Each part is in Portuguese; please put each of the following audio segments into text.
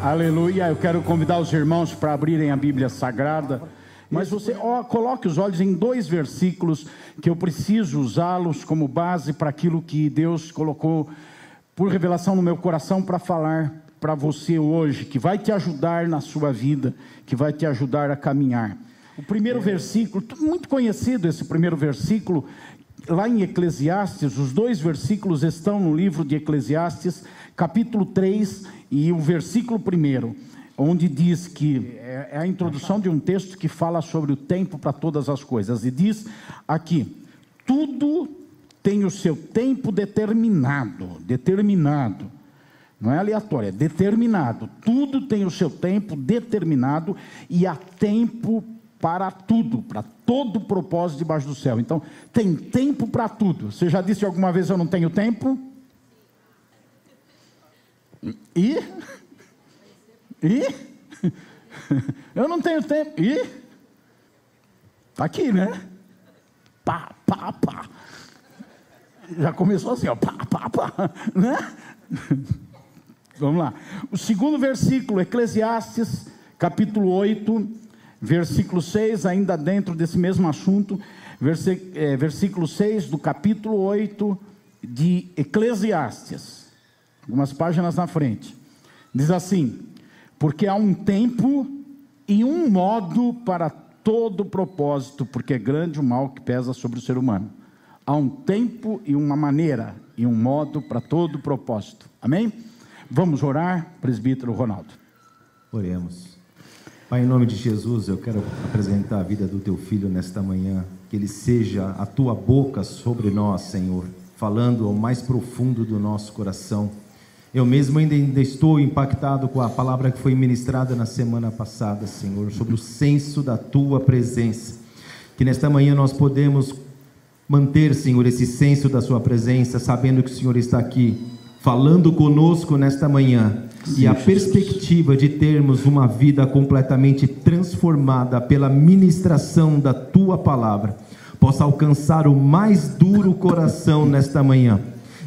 Aleluia. Eu quero convidar os irmãos para abrirem a Bíblia Sagrada. Mas você coloque os olhos em 2 versículos que eu preciso usá-los como base para aquilo que Deus colocou por revelação no meu coração para falar para você hoje, que vai te ajudar na sua vida, que vai te ajudar a caminhar. O primeiro versículo, muito conhecido esse primeiro versículo, lá em Eclesiastes, os 2 versículos estão no livro de Eclesiastes, capítulo 3 e o versículo 1, onde diz que é a introdução de um texto que fala sobre o tempo para todas as coisas, e diz aqui: tudo tem o seu tempo determinado, não é aleatório, é determinado, tudo tem o seu tempo determinado, e há tempo para tudo, para todo propósito debaixo do céu. Então, tem tempo para tudo. Você já disse alguma vez: eu não tenho tempo? Eu não tenho tempo. Tá aqui, né? Pá. Já começou assim, ó, pá, né? Vamos lá. O segundo versículo, Eclesiastes, capítulo 8, versículo 6, ainda dentro desse mesmo assunto, versículo 6 do capítulo 8 de Eclesiastes, algumas páginas na frente, diz assim: porque há um tempo e um modo para todo propósito, porque é grande o mal que pesa sobre o ser humano. Há um tempo e uma maneira e um modo para todo propósito. Amém? Vamos orar, presbítero Ronaldo. Oremos. Pai, em nome de Jesus, eu quero apresentar a vida do teu filho nesta manhã, que ele seja a tua boca sobre nós, Senhor, falando ao mais profundo do nosso coração. Eu mesmo ainda estou impactado com a palavra que foi ministrada na semana passada, Senhor, sobre o senso da tua presença, que nesta manhã nós podemos manter, Senhor, esse senso da sua presença, sabendo que o Senhor está aqui, falando conosco nesta manhã, e a perspectiva de termos uma vida completamente transformada pela ministração da tua palavra, possa alcançar o mais duro coração nesta manhã,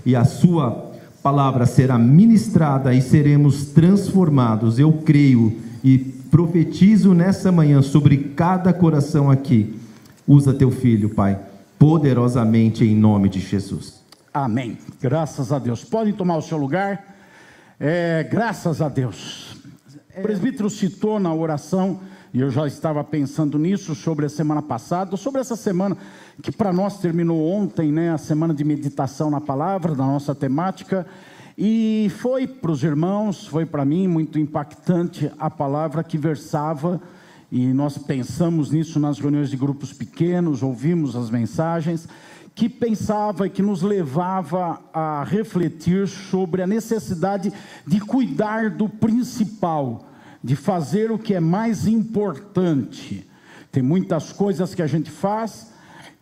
e a sua palavra será ministrada e seremos transformados. Eu creio e profetizo nessa manhã sobre cada coração aqui. Usa teu filho, Pai, poderosamente em nome de Jesus. Amém. Graças a Deus. Podem tomar o seu lugar. Graças a Deus. O presbítero citou na oração, e eu já estava pensando nisso, sobre a semana passada, sobre essa semana que para nós terminou ontem, né, a semana de meditação na palavra, da nossa temática, e foi para os irmãos, foi para mim muito impactante a palavra que versava, e nós pensamos nisso nas reuniões de grupos pequenos, ouvimos as mensagens, que pensava e que nos levava a refletir sobre a necessidade de cuidar do principal, de fazer o que é mais importante. Tem muitas coisas que a gente faz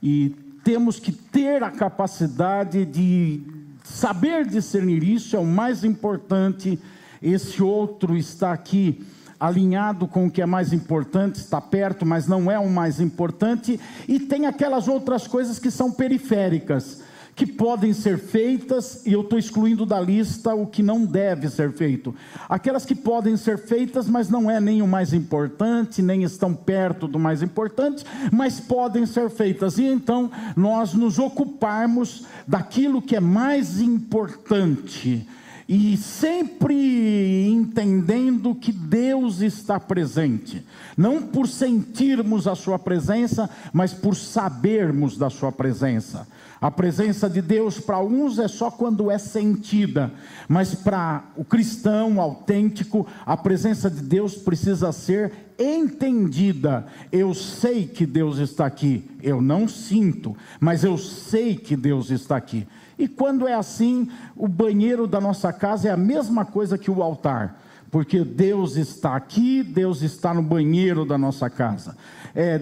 e temos que ter a capacidade de saber discernir: isso é o mais importante, esse outro está aqui alinhado com o que é mais importante, está perto, mas não é o mais importante, e tem aquelas outras coisas que são periféricas, que podem ser feitas, e eu estou excluindo da lista o que não deve ser feito, aquelas que podem ser feitas, mas não é nem o mais importante, nem estão perto do mais importante, mas podem ser feitas, e então nós nos ocuparmos daquilo que é mais importante, e sempre entendendo que Deus está presente, não por sentirmos a sua presença, mas por sabermos da sua presença. A presença de Deus para alguns é só quando é sentida, mas para o cristão autêntico, a presença de Deus precisa ser entendida. Eu sei que Deus está aqui, eu não sinto, mas eu sei que Deus está aqui. E quando é assim, o banheiro da nossa casa é a mesma coisa que o altar, porque Deus está aqui, Deus está no banheiro da nossa casa.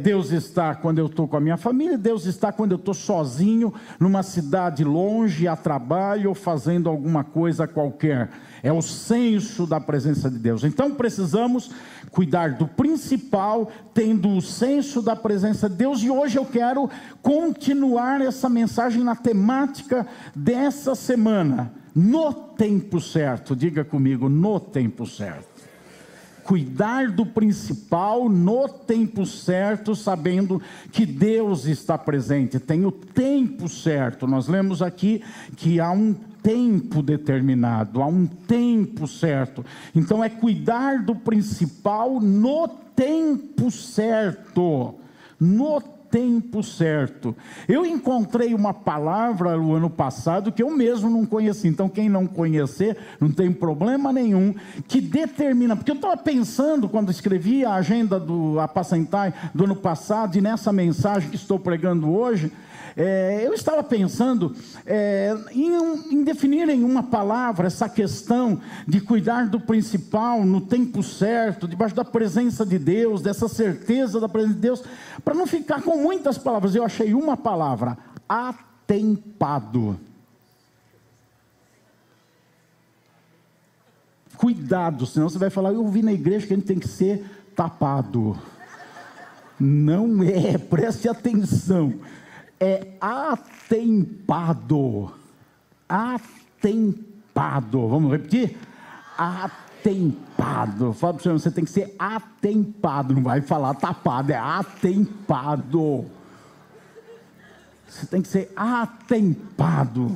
Deus está quando eu estou com a minha família, Deus está quando eu estou sozinho, numa cidade longe, a trabalho ou fazendo alguma coisa qualquer. É o senso da presença de Deus. Então precisamos cuidar do principal, tendo o senso da presença de Deus. E hoje eu quero continuar essa mensagem na temática dessa semana, no tempo certo. Diga comigo, no tempo certo. cuidar do principal no tempo certo, sabendo que Deus está presente. Tem o tempo certo. Nós lemos aqui que há um tempo determinado, há um tempo certo. Então é cuidar do principal no tempo certo. No tempo certo. Eu encontrei uma palavra no ano passado que eu mesmo não conheci. Então quem não conhecer, não tem problema nenhum, que determina, porque eu estava pensando quando escrevi a agenda do Apacentai do ano passado, e nessa mensagem que estou pregando hoje, eu estava pensando em definir em uma palavra essa questão de cuidar do principal no tempo certo, debaixo da presença de Deus, dessa certeza da presença de Deus, para não ficar com muitas palavras. Eu achei uma palavra: atempado. Cuidado, senão você vai falar: eu ouvi na igreja que a gente tem que ser tapado. Não é, preste atenção. É atempado. Atempado. Vamos repetir? Atempado. Fala para o senhor, você tem que ser atempado. Não vai falar tapado, é atempado. Você tem que ser atempado.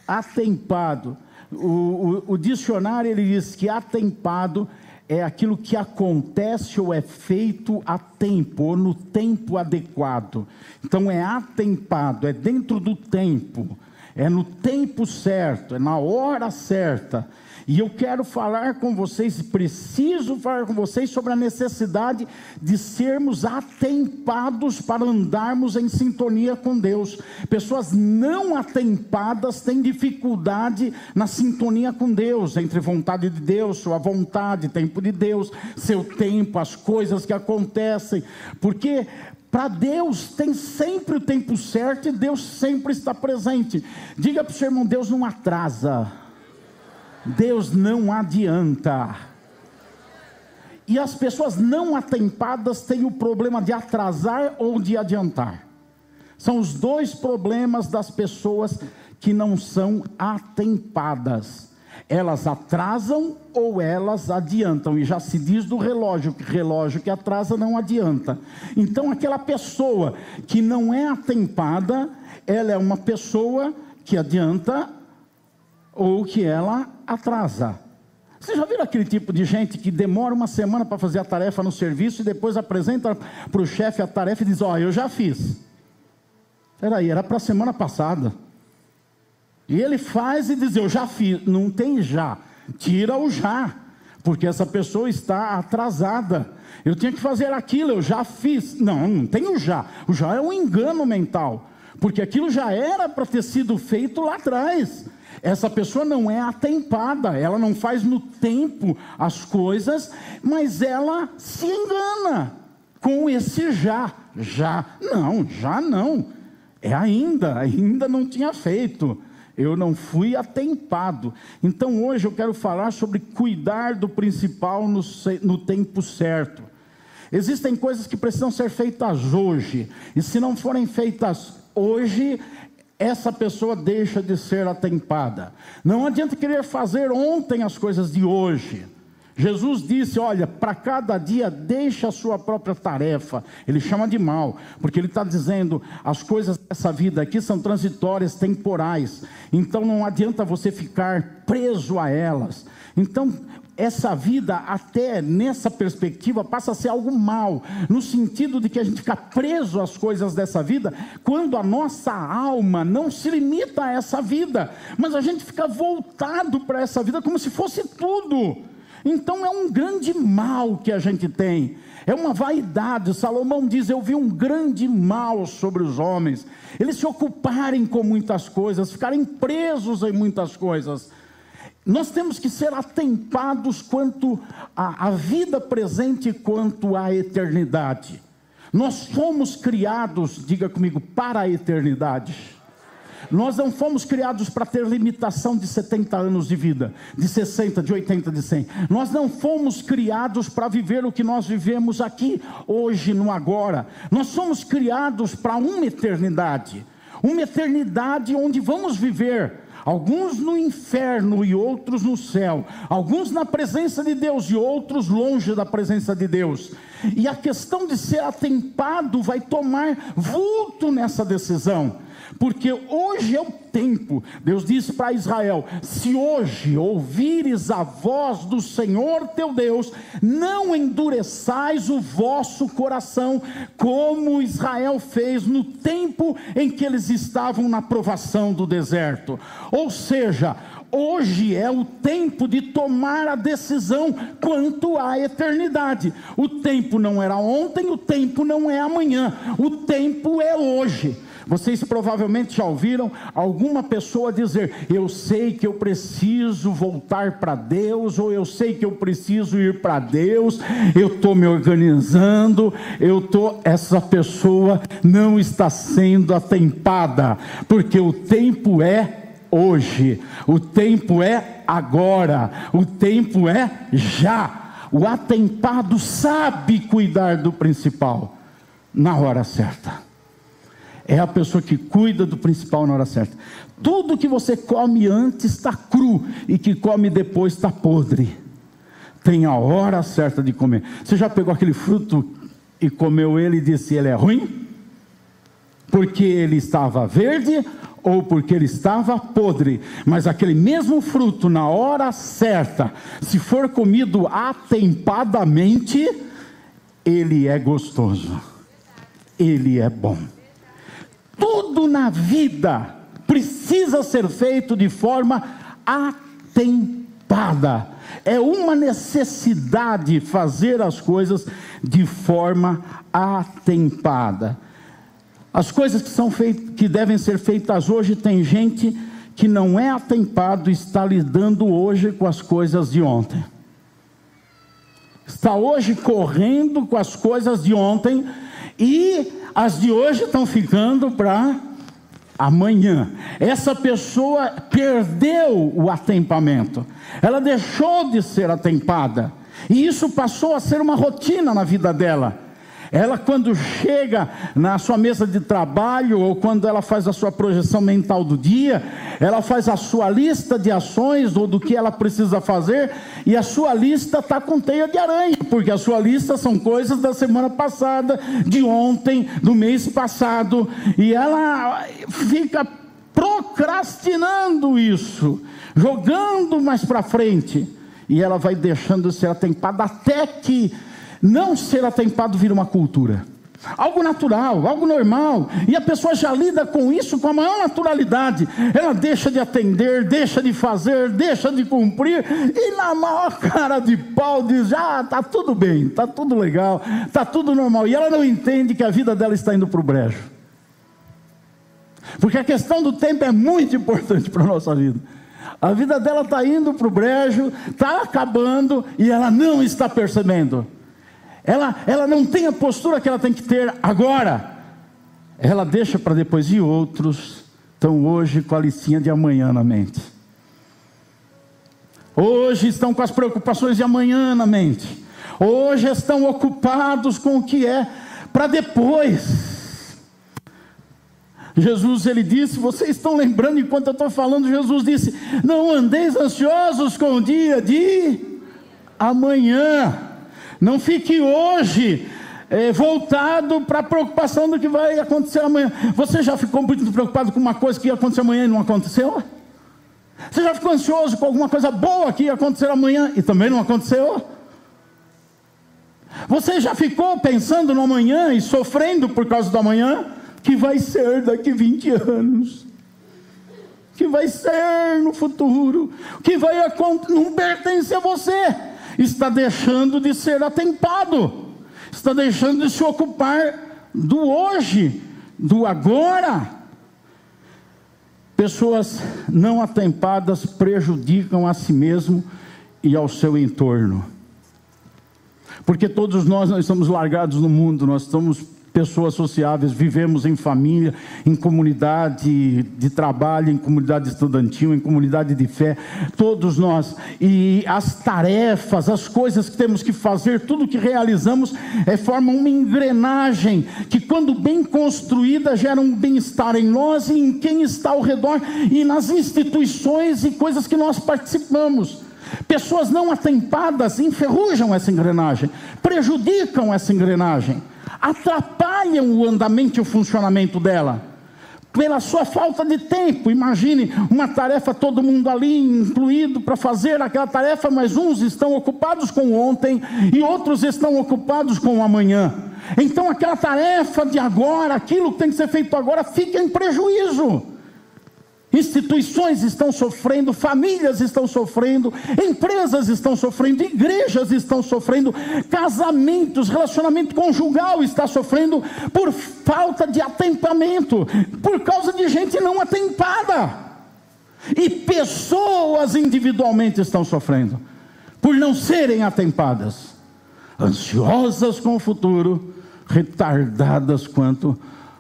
Atempado. O dicionário ele diz que atempado é aquilo que acontece ou é feito a tempo, ou no tempo adequado. Então é atempado, é dentro do tempo, é no tempo certo, é na hora certa. E eu quero falar com vocês, preciso falar com vocês sobre a necessidade de sermos atempados para andarmos em sintonia com Deus. Pessoas não atempadas têm dificuldade na sintonia com Deus, entre vontade de Deus, sua vontade, tempo de Deus, seu tempo, as coisas que acontecem, porque para Deus tem sempre o tempo certo e Deus sempre está presente. Diga para o seu irmão: Deus não atrasa. Deus não adianta. E as pessoas não atempadas têm o problema de atrasar ou de adiantar. São os dois problemas das pessoas que não são atempadas. Elas atrasam ou elas adiantam. E já se diz do relógio, que relógio que atrasa não adianta. Então aquela pessoa que não é atempada, ela é uma pessoa que adianta ou que ela atrasa. Você já viu aquele tipo de gente que demora uma semana para fazer a tarefa no serviço e depois apresenta para o chefe a tarefa e diz: ó, eu já fiz. Peraí, era para a semana passada. E ele faz e diz: eu já fiz. Não tem já, tira o já, porque essa pessoa está atrasada. Eu tinha que fazer aquilo, eu já fiz. Não, não tem o já é um engano mental, porque aquilo já era para ter sido feito lá atrás. Essa pessoa não é atempada, ela não faz no tempo as coisas, mas ela se engana com esse já não, é ainda não tinha feito, eu não fui atempado. Então hoje eu quero falar sobre cuidar do principal no tempo certo. Existem coisas que precisam ser feitas hoje, e se não forem feitas hoje, essa pessoa deixa de ser atempada. Não adianta querer fazer ontem as coisas de hoje. Jesus disse: olha, para cada dia deixa a sua própria tarefa. Ele chama de mal, porque ele está dizendo, as coisas dessa vida aqui são transitórias, temporais. Então não adianta você ficar preso a elas. Então essa vida, até nessa perspectiva, passa a ser algo mal, no sentido de que a gente fica preso às coisas dessa vida, quando a nossa alma não se limita a essa vida, mas a gente fica voltado para essa vida como se fosse tudo. Então é um grande mal que a gente tem, é uma vaidade. Salomão diz: eu vi um grande mal sobre os homens, eles se ocuparem com muitas coisas, ficarem presos em muitas coisas. Nós temos que ser atempados quanto à vida presente, quanto à eternidade. Nós fomos criados, diga comigo, para a eternidade. Nós não fomos criados para ter limitação de 70 anos de vida, de 60, de 80, de 100. Nós não fomos criados para viver o que nós vivemos aqui, hoje, no agora. Nós somos criados para uma eternidade onde vamos viver alguns no inferno e outros no céu, alguns na presença de Deus e outros longe da presença de Deus. E a questão de ser atempado vai tomar vulto nessa decisão, porque hoje é o tempo. Deus disse para Israel: se hoje ouvires a voz do Senhor teu Deus, não endureçais o vosso coração, como Israel fez no tempo em que eles estavam na provação do deserto. Ou seja, hoje é o tempo de tomar a decisão quanto à eternidade. O tempo não era ontem, o tempo não é amanhã, o tempo é hoje. Vocês provavelmente já ouviram alguma pessoa dizer: eu sei que eu preciso voltar para Deus, ou eu sei que eu preciso ir para Deus, eu estou me organizando, essa pessoa não está sendo atempada, porque o tempo é hoje, o tempo é agora, o tempo é já. O atempado sabe cuidar do principal na hora certa. É a pessoa que cuida do principal na hora certa. Tudo que você come antes está cru, e que come depois está podre. Tem a hora certa de comer. Você já pegou aquele fruto e comeu ele e disse: ele é ruim? Porque ele estava verde ou porque ele estava podre? Mas aquele mesmo fruto, na hora certa, se for comido atempadamente, ele é gostoso, ele é bom. Tudo na vida precisa ser feito de forma atempada. É uma necessidade fazer as coisas de forma atempada. As coisas que devem ser feitas hoje, tem gente que não é atempado, está lidando hoje com as coisas de ontem. Está hoje correndo com as coisas de ontem, e as de hoje estão ficando para amanhã. Essa pessoa perdeu o atempamento, ela deixou de ser atempada, e isso passou a ser uma rotina na vida dela. Ela, quando chega na sua mesa de trabalho, ou quando ela faz a sua projeção mental do dia, ela faz a sua lista de ações, ou do que ela precisa fazer, e a sua lista está com teia de aranha, porque a sua lista são coisas da semana passada, de ontem, do mês passado, e ela fica procrastinando isso, jogando mais para frente, e ela vai deixando de ser atempada, até que não ser atempado vira uma cultura, algo natural, algo normal, e a pessoa já lida com isso com a maior naturalidade. Ela deixa de atender, deixa de fazer, deixa de cumprir, e na maior cara de pau diz: está tudo bem, está tudo legal, está tudo normal. E ela não entende que a vida dela está indo para o brejo, porque a questão do tempo é muito importante para a nossa vida. A vida dela está indo para o brejo, está acabando, e ela não está percebendo. Ela não tem a postura que ela tem que ter agora. Ela deixa para depois. E outros estão hoje com a listinha de amanhã na mente. Hoje estão com as preocupações de amanhã na mente. Hoje estão ocupados com o que é para depois. Jesus, ele disse, vocês estão lembrando enquanto eu estou falando, Jesus disse: não andeis ansiosos com o dia de amanhã. Não fique hoje voltado para a preocupação do que vai acontecer amanhã. Você já ficou muito preocupado com uma coisa que ia acontecer amanhã e não aconteceu? Você já ficou ansioso com alguma coisa boa que ia acontecer amanhã e também não aconteceu? Você já ficou pensando no amanhã e sofrendo por causa do amanhã? Que vai ser daqui 20 anos, que vai ser no futuro, que vai acontecer, não pertence a você. Está deixando de ser atempado, está deixando de se ocupar do hoje, do agora. Pessoas não atempadas prejudicam a si mesmo e ao seu entorno, porque todos nós estamos largados no mundo, nós estamos pessoas sociáveis, vivemos em família, em comunidade de trabalho, em comunidade estudantil, em comunidade de fé, todos nós, e as tarefas, as coisas que temos que fazer, tudo que realizamos, formam uma engrenagem, que quando bem construída, gera um bem-estar em nós e em quem está ao redor, e nas instituições e coisas que nós participamos. Pessoas não atempadas enferrujam essa engrenagem, prejudicam essa engrenagem, atrapalham o andamento e o funcionamento dela, pela sua falta de tempo. Imagine uma tarefa, todo mundo ali incluído para fazer aquela tarefa, mas uns estão ocupados com ontem e outros estão ocupados com o amanhã. Então aquela tarefa de agora, aquilo que tem que ser feito agora, fica em prejuízo. Instituições estão sofrendo, famílias estão sofrendo, empresas estão sofrendo, igrejas estão sofrendo, casamentos, relacionamento conjugal está sofrendo por falta de atentamento, por causa de gente não atentada. E pessoas individualmente estão sofrendo por não serem atempadas, ansiosas com o futuro, retardadas quanto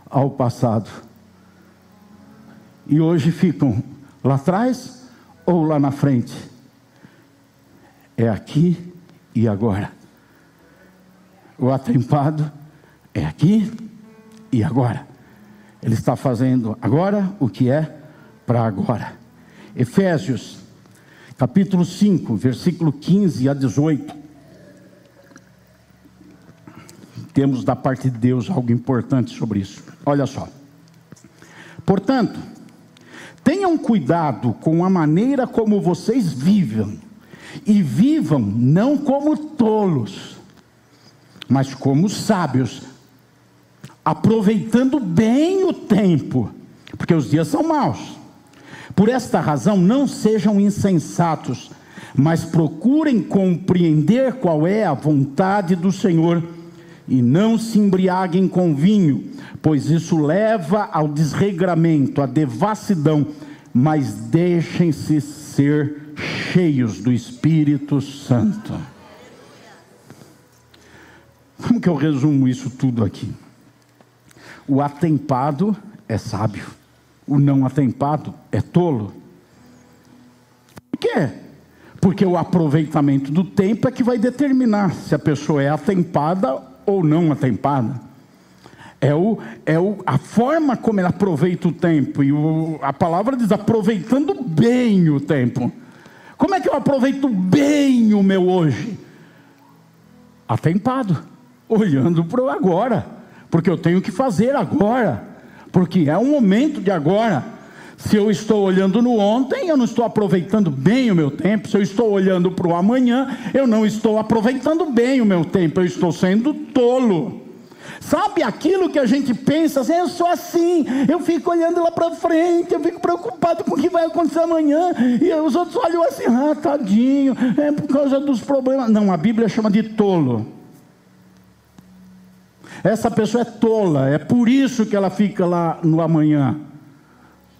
ao passado. E hoje ficam lá atrás ou lá na frente. É aqui e agora. O atempado é aqui e agora. Ele está fazendo agora o que é para agora. Efésios, capítulo 5, versículo 15 a 18. Temos da parte de Deus algo importante sobre isso. Olha só. Portanto, tenham cuidado com a maneira como vocês vivem, e vivam não como tolos, mas como sábios, aproveitando bem o tempo, porque os dias são maus. Por esta razão, não sejam insensatos, mas procurem compreender qual é a vontade do Senhor, e não se embriaguem com vinho, pois isso leva ao desregramento, à devassidão, mas deixem-se ser cheios do Espírito Santo. Como que eu resumo isso tudo aqui? O atempado é sábio, o não atempado é tolo. Por quê? Porque o aproveitamento do tempo é que vai determinar se a pessoa é atempada ou não atempada. A forma como ele aproveita o tempo, e a palavra diz aproveitando bem o tempo. Como é que eu aproveito bem o meu hoje? Atempado, olhando para o agora, porque eu tenho que fazer agora, porque é o momento de agora. Se eu estou olhando no ontem, eu não estou aproveitando bem o meu tempo. Se eu estou olhando para o amanhã, eu não estou aproveitando bem o meu tempo, eu estou sendo tolo. Sabe aquilo que a gente pensa assim, eu sou assim, eu fico olhando lá para frente, eu fico preocupado com o que vai acontecer amanhã, e os outros olham assim, tadinho, é por causa dos problemas. Não, a Bíblia chama de tolo. Essa pessoa é tola, é por isso que ela fica lá no amanhã,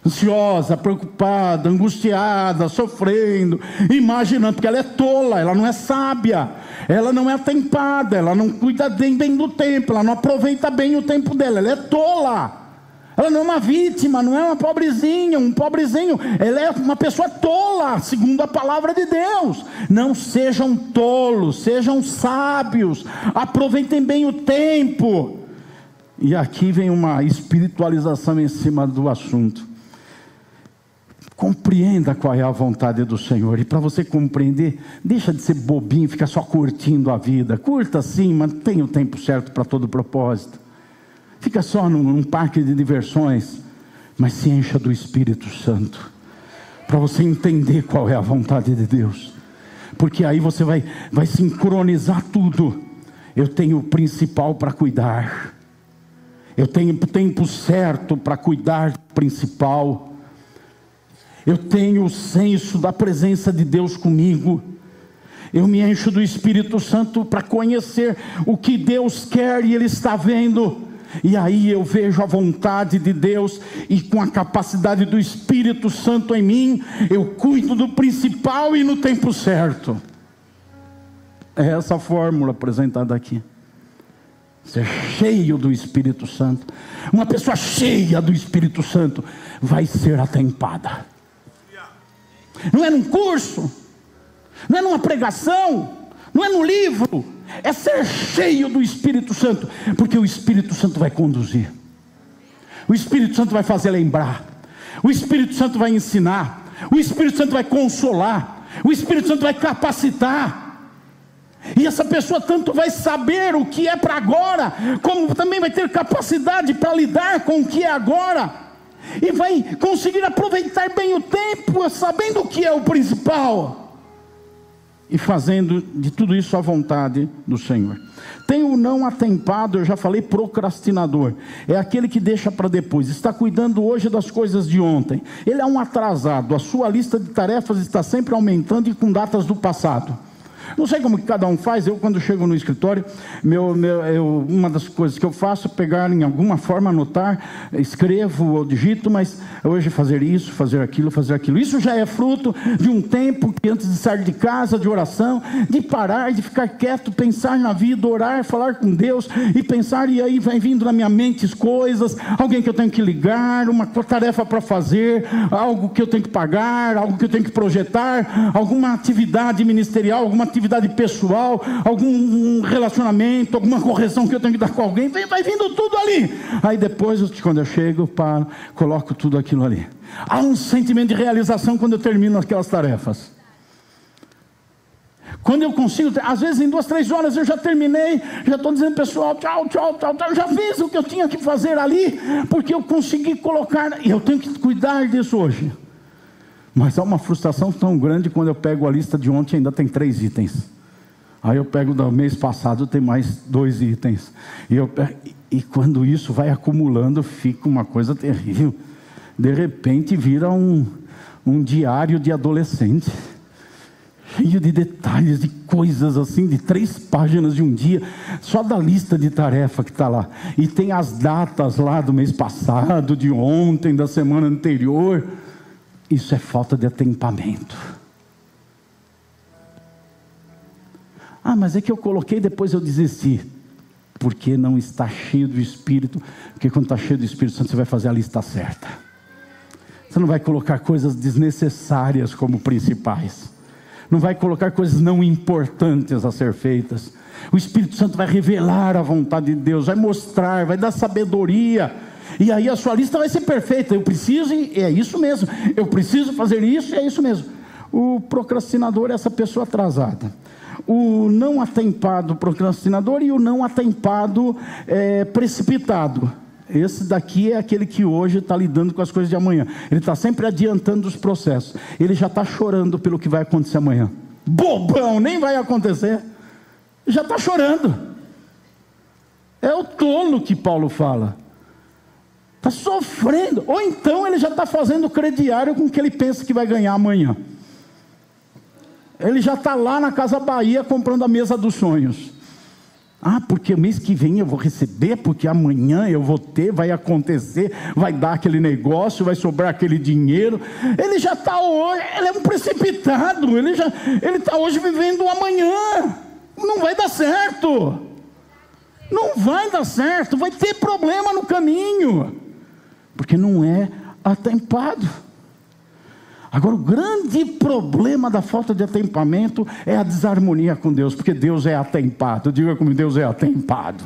ansiosa, preocupada, angustiada, sofrendo, imaginando, porque ela é tola, ela não é sábia, ela não é atempada, ela não cuida bem do tempo, ela não aproveita bem o tempo dela, ela é tola, ela não é uma vítima, não é uma pobrezinha, um pobrezinho, ela é uma pessoa tola, segundo a palavra de Deus. Não sejam tolos, sejam sábios, aproveitem bem o tempo. E aqui vem uma espiritualização em cima do assunto. Compreenda qual é a vontade do Senhor. E para você compreender, deixa de ser bobinho, ficar só curtindo a vida. Curta sim, mas tenha o tempo certo para todo propósito. Fica só num parque de diversões, mas se encha do Espírito Santo, para você entender qual é a vontade de Deus. Porque aí você vai sincronizar tudo. Eu tenho o principal para cuidar. Eu tenho o tempo certo para cuidar do principal. Eu tenho o senso da presença de Deus comigo. Eu me encho do Espírito Santo para conhecer o que Deus quer e Ele está vendo. E aí eu vejo a vontade de Deus, e com a capacidade do Espírito Santo em mim, eu cuido do principal e no tempo certo. É essa a fórmula apresentada aqui. ser cheio do Espírito Santo. Uma pessoa cheia do Espírito Santo vai ser atempada. Não é num curso, não é numa pregação, não é num livro, é ser cheio do Espírito Santo, porque o Espírito Santo vai conduzir, o Espírito Santo vai fazer lembrar, o Espírito Santo vai ensinar, o Espírito Santo vai consolar, o Espírito Santo vai capacitar, e essa pessoa tanto vai saber o que é para agora, como também vai ter capacidade para lidar com o que é agora, e vai conseguir aproveitar bem o tempo, sabendo o que é o principal, e fazendo de tudo isso a vontade do Senhor. Tem o não atempado, eu já falei, procrastinador, é aquele que deixa para depois, está cuidando hoje das coisas de ontem, ele é um atrasado, a sua lista de tarefas está sempre aumentando e com datas do passado. Não sei como que cada um faz. Eu, quando chego no escritório, uma das coisas que eu faço é pegar em alguma forma, anotar, escrevo ou digito, mas hoje fazer isso, fazer aquilo. Isso já é fruto de um tempo que antes de sair de casa, de oração, de parar, de ficar quieto, pensar na vida, orar, falar com Deus e pensar, e aí vai vindo na minha mente coisas, alguém que eu tenho que ligar, uma tarefa para fazer, algo que eu tenho que pagar, algo que eu tenho que projetar, alguma atividade ministerial, alguma atividade pessoal, algum relacionamento, alguma correção que eu tenho que dar com alguém, vai vindo tudo ali. Aí depois, quando eu chego, paro, coloco tudo aquilo ali. Há um sentimento de realização quando eu termino aquelas tarefas. Quando eu consigo, às vezes em 2, 3 horas eu já terminei, já estou dizendo pessoal, tchau, já fiz o que eu tinha que fazer ali, porque eu consegui colocar, e eu tenho que cuidar disso hoje. Mas há uma frustração tão grande quando eu pego a lista de ontem, ainda tem 3 itens. Aí eu pego do mês passado, tem mais 2 itens. E quando isso vai acumulando, fica uma coisa terrível. De repente vira um diário de adolescente, cheio de detalhes, de coisas assim, de 3 páginas de um dia, só da lista de tarefa que está lá. E tem as datas lá do mês passado, de ontem, da semana anterior. Isso é falta de atemtamento. Ah, mas é que eu coloquei, depois eu desisti. Porque não está cheio do Espírito. Porque quando está cheio do Espírito Santo, você vai fazer a lista certa. Você não vai colocar coisas desnecessárias como principais. Não vai colocar coisas não importantes a ser feitas. O Espírito Santo vai revelar a vontade de Deus, vai mostrar, vai dar sabedoria. E aí a sua lista vai ser perfeita. Eu preciso, e é isso mesmo. Eu preciso fazer isso, e é isso mesmo. O procrastinador é essa pessoa atrasada. O não atempado procrastinador e o não atempado precipitado. Esse daqui é aquele que hoje está lidando com as coisas de amanhã. Ele está sempre adiantando os processos. Ele já está chorando pelo que vai acontecer amanhã. Bobão, nem vai acontecer. Já está chorando. É o tolo que Paulo fala. Está sofrendo, ou então ele já está fazendo crediário com o que ele pensa que vai ganhar amanhã. Ele já está lá na Casa Bahia comprando a mesa dos sonhos. Ah, porque mês que vem eu vou receber, porque amanhã eu vou ter, vai acontecer, vai dar aquele negócio, vai sobrar aquele dinheiro. Ele já está hoje, ele é um precipitado, ele está hoje vivendo o amanhã. Não vai dar certo. Não vai dar certo, vai ter problema no caminho. Porque não é atempado. Agora, o grande problema da falta de atempamento é a desarmonia com Deus, porque Deus é atempado. Diga como Deus é atempado.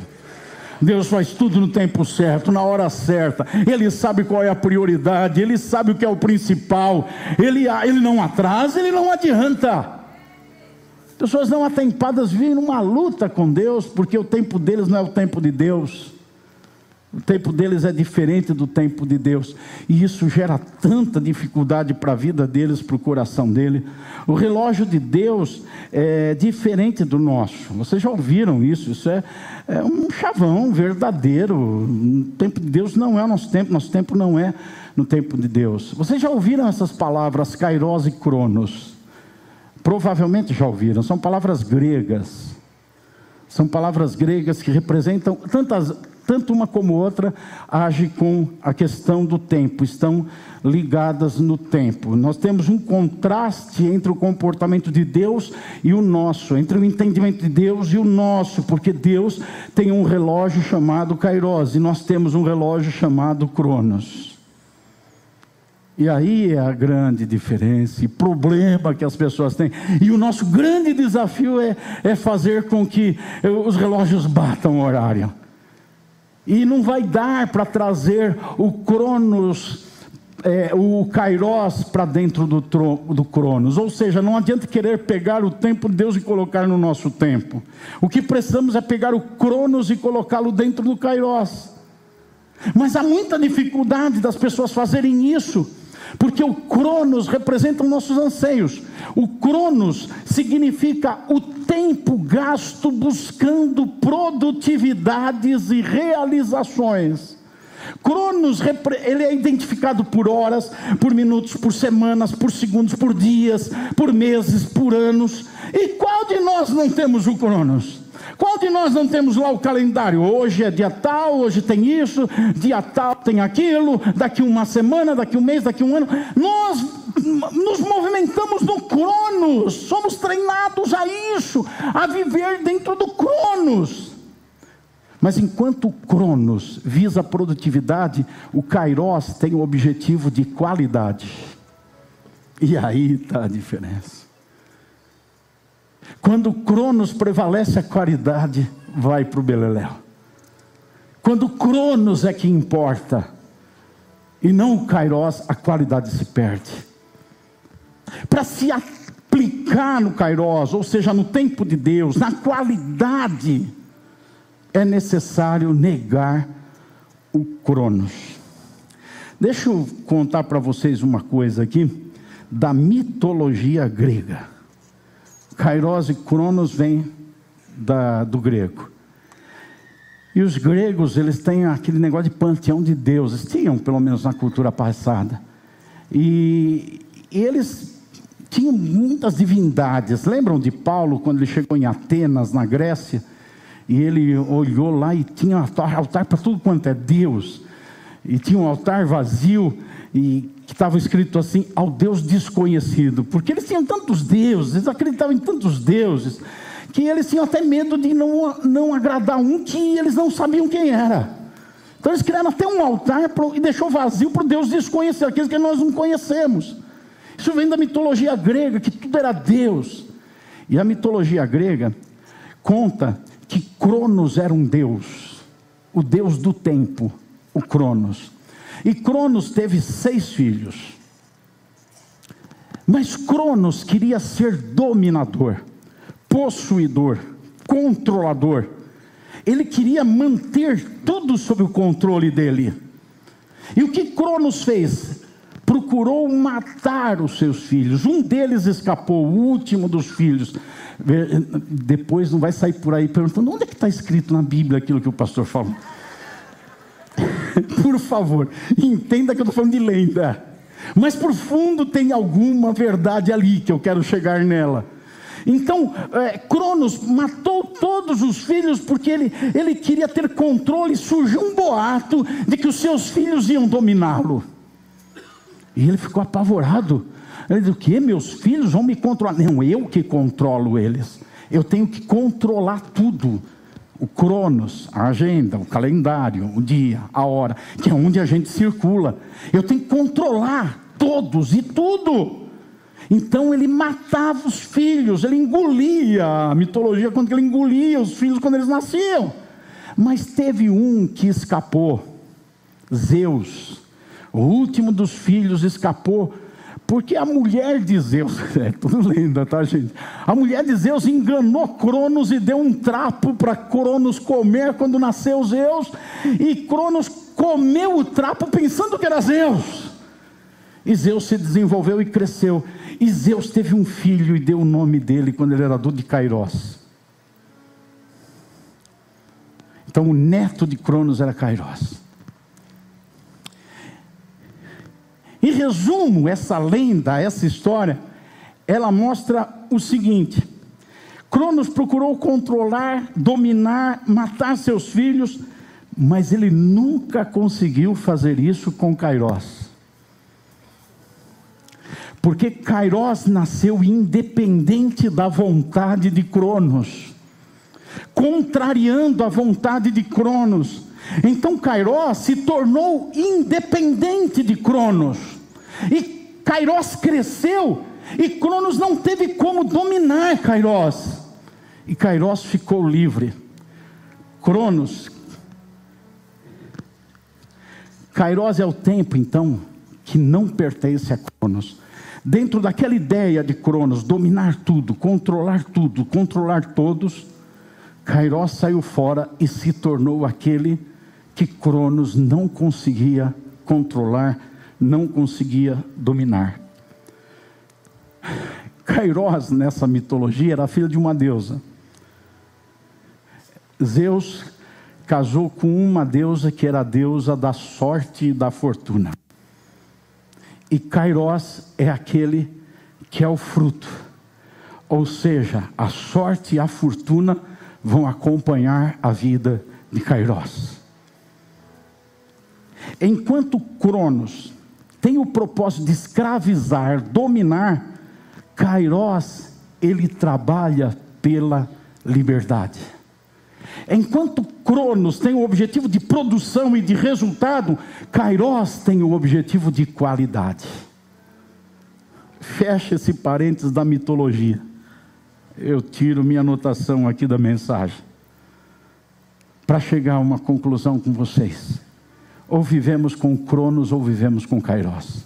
Deus faz tudo no tempo certo, na hora certa. Ele sabe qual é a prioridade, Ele sabe o que é o principal. Ele não atrasa, Ele não adianta. Pessoas não atempadas vivem numa luta com Deus, porque o tempo deles não é o tempo de Deus. O tempo deles é diferente do tempo de Deus. E isso gera tanta dificuldade para a vida deles, para o coração dele. O relógio de Deus é diferente do nosso. Vocês já ouviram isso? Isso é um chavão verdadeiro. O tempo de Deus não é o nosso tempo não é no tempo de Deus. Vocês já ouviram essas palavras, kairos e cronos? Provavelmente já ouviram. São palavras gregas. São palavras gregas que representam tanto uma como outra, age com a questão do tempo, estão ligadas no tempo. Nós temos um contraste entre o comportamento de Deus e o nosso, entre o entendimento de Deus e o nosso, porque Deus tem um relógio chamado Kairos, e nós temos um relógio chamado Cronos. E aí é a grande diferença e problema que as pessoas têm. E o nosso grande desafio é fazer com que os relógios batam o horário. E não vai dar para trazer o Cronos, o Kairos para dentro do Cronos. Ou seja, não adianta querer pegar o tempo de Deus e colocar no nosso tempo. O que precisamos é pegar o Cronos e colocá-lo dentro do Kairos. Mas há muita dificuldade das pessoas fazerem isso, porque o Cronos representa os nossos anseios. O Cronos significa o tempo gasto buscando produtividades e realizações. Cronos, ele é identificado por horas, por minutos, por semanas, por segundos, por dias, por meses, por anos. E qual de nós não temos o Cronos? Qual de nós não temos lá o calendário? Hoje é dia tal, hoje tem isso, dia tal tem aquilo, daqui uma semana, daqui um mês, daqui um ano. Nós nos movimentamos no Cronos, somos treinados a isso, a viver dentro do Cronos. Mas enquanto o Cronos visa a produtividade, o Kairos tem o objetivo de qualidade. E aí está a diferença. Quando o Cronos prevalece, a qualidade vai para o beleléu. Quando o Cronos é que importa, e não o Kairos, a qualidade se perde. Para se aplicar no Kairos, ou seja, no tempo de Deus, na qualidade, é necessário negar o Cronos. Deixa eu contar para vocês uma coisa aqui, da mitologia grega. Kairos e Cronos vêm do grego. E os gregos, eles têm aquele negócio de panteão de deuses. Tinham, pelo menos na cultura passada. E eles tinham muitas divindades. Lembram de Paulo, quando ele chegou em Atenas, na Grécia? E ele olhou lá e tinha altar para tudo quanto é Deus. E tinha um altar vazio e que estava escrito assim, ao Deus desconhecido, porque eles tinham tantos deuses, eles acreditavam em tantos deuses, que eles tinham até medo de não agradar um que eles não sabiam quem era. Então eles criaram até um altar e deixou vazio para o Deus desconhecido, aqueles que nós não conhecemos. Isso vem da mitologia grega, que tudo era Deus. E a mitologia grega conta que Cronos era um deus, o deus do tempo, o Cronos. E Cronos teve 6 filhos. Mas Cronos queria ser dominador, possuidor, controlador. Ele queria manter tudo sob o controle dele. E o que Cronos fez? Procurou matar os seus filhos. Um deles escapou, o último dos filhos. Depois não vai sair por aí perguntando, onde é que está escrito na Bíblia aquilo que o pastor falou? Por favor, entenda que eu estou falando de lenda, mas por fundo tem alguma verdade ali, que eu quero chegar nela. Então, Cronos matou todos os filhos, porque ele queria ter controle. Surgiu um boato de que os seus filhos iam dominá-lo, e ele ficou apavorado. Ele disse, o que? Meus filhos vão me controlar? Não, eu que controlo eles, eu tenho que controlar tudo. O Cronos, a agenda, o calendário, o dia, a hora, que é onde a gente circula. Eu tenho que controlar todos e tudo. Então ele matava os filhos, ele engolia, a mitologia conta que ele engolia os filhos quando eles nasciam. Mas teve um que escapou, Zeus. O último dos filhos escapou, porque a mulher de Zeus, é tudo lenda, tá, gente? A mulher de Zeus enganou Cronos e deu um trapo para Cronos comer quando nasceu Zeus, e Cronos comeu o trapo pensando que era Zeus. E Zeus se desenvolveu e cresceu, e Zeus teve um filho e deu o nome dele quando ele era adulto de Kairos. Então o neto de Cronos era Kairos. Em resumo, essa lenda, essa história, ela mostra o seguinte: Cronos procurou controlar, dominar, matar seus filhos, mas ele nunca conseguiu fazer isso com Kairos. Porque Kairos nasceu independente da vontade de Cronos, contrariando a vontade de Cronos. Então Kairos se tornou independente de Cronos, e Kairos cresceu, e Cronos não teve como dominar Kairos, e Kairos ficou livre. Kairos é o tempo, então, que não pertence a Cronos. Dentro daquela ideia de Cronos, dominar tudo, controlar todos, Kairos saiu fora e se tornou aquele que Cronos não conseguia controlar, não conseguia dominar. Kairos, nessa mitologia, era filho de uma deusa. Zeus casou com uma deusa que era a deusa da sorte e da fortuna. E Kairos é aquele que é o fruto. Ou seja, a sorte e a fortuna vão acompanhar a vida de Kairos. Enquanto Cronos tem o propósito de escravizar, dominar, Kairos, ele trabalha pela liberdade. Enquanto Cronos tem o objetivo de produção e de resultado, Kairos tem o objetivo de qualidade. Fecha esse parênteses da mitologia. Eu tiro minha anotação aqui da mensagem, para chegar a uma conclusão com vocês. Ou vivemos com Cronos, ou vivemos com Kairos.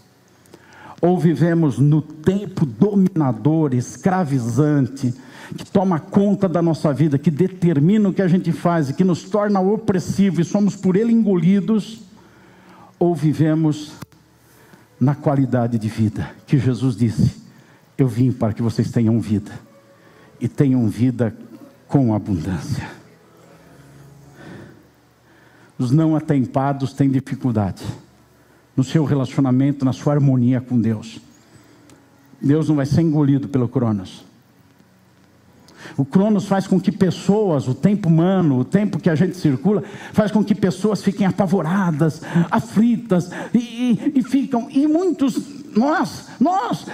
Ou vivemos no tempo dominador, escravizante, que toma conta da nossa vida, que determina o que a gente faz e que nos torna opressivo e somos por ele engolidos. Ou vivemos na qualidade de vida, que Jesus disse: eu vim para que vocês tenham vida, e tenham vida com abundância. Os não atempados têm dificuldade no seu relacionamento, na sua harmonia com Deus. Deus não vai ser engolido pelo Cronos. O Cronos faz com que pessoas, o tempo humano, o tempo que a gente circula, faz com que pessoas fiquem apavoradas, aflitas, e ficam, e muitos, nós,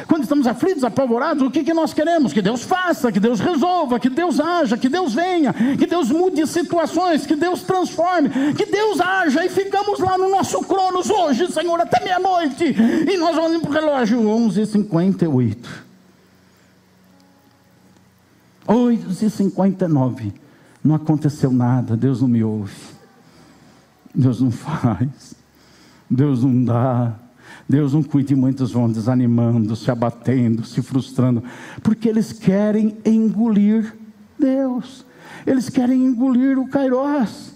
quando estamos aflitos, apavorados, o que nós queremos? Que Deus faça, que Deus resolva, que Deus haja, que Deus venha, que Deus mude situações, que Deus transforme, que Deus haja, e ficamos lá no nosso Cronos, hoje, Senhor, até meia-noite, e nós olhamos para o relógio, 11h58. 8h59, não aconteceu nada, Deus não me ouve, Deus não faz, Deus não dá, Deus não cuida, e muitos vão desanimando, se abatendo, se frustrando, porque eles querem engolir Deus, eles querem engolir o Kairos.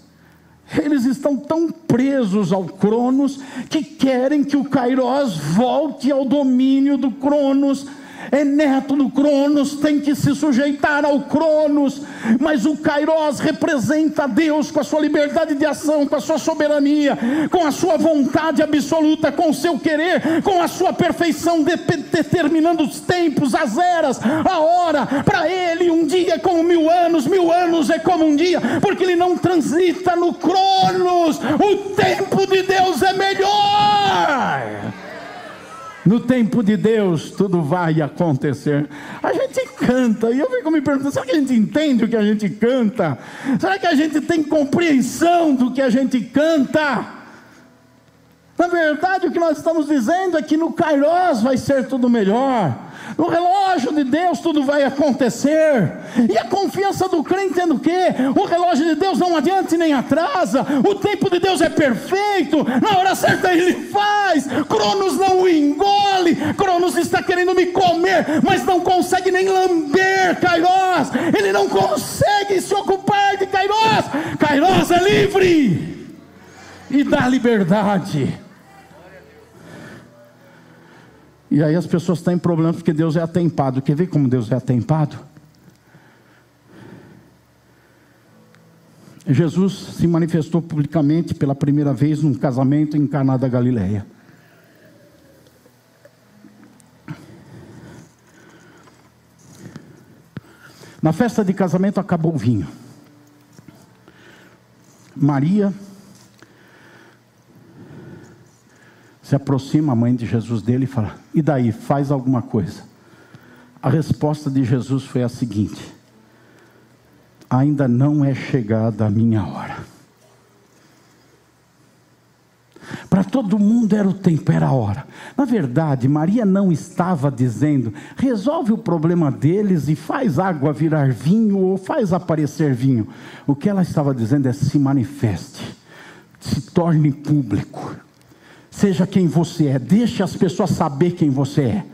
Eles estão tão presos ao Cronos, que querem que o Kairos volte ao domínio do Cronos. É neto do Cronos, tem que se sujeitar ao Cronos, mas o Kairos representa Deus com a sua liberdade de ação, com a sua soberania, com a sua vontade absoluta, com o seu querer, com a sua perfeição, determinando os tempos, as eras, a hora. Para ele um dia é como 1000 anos é como um dia, porque ele não transita no Cronos. O tempo de Deus é melhor. No tempo de Deus tudo vai acontecer. A gente canta, e eu fico me perguntando, será que a gente entende o que a gente canta? Será que a gente tem compreensão do que a gente canta? Na verdade, o que nós estamos dizendo é que no Kairos vai ser tudo melhor. No relógio de Deus tudo vai acontecer. E a confiança do crente é no quê? O relógio de Deus não adianta e nem atrasa. O tempo de Deus é perfeito. Na hora certa ele faz. Cronos não o engole. Cronos está querendo me comer, mas não consegue nem lamber Kairos. Ele não consegue se ocupar de Kairos. Kairos é livre e dá liberdade. E aí as pessoas têm problemas porque Deus é atempado. Quer ver como Deus é atempado? Jesus se manifestou publicamente pela primeira vez num casamento em Caná da Galileia. Na festa de casamento acabou o vinho. Maria se aproxima, a mãe de Jesus, dele e fala: e daí, faz alguma coisa. A resposta de Jesus foi a seguinte: ainda não é chegada a minha hora. Para todo mundo era o tempo, era a hora. Na verdade, Maria não estava dizendo: resolve o problema deles e faz água virar vinho, ou faz aparecer vinho. O que ela estava dizendo é: se manifeste, se torne público, seja quem você é, deixe as pessoas saber quem você é.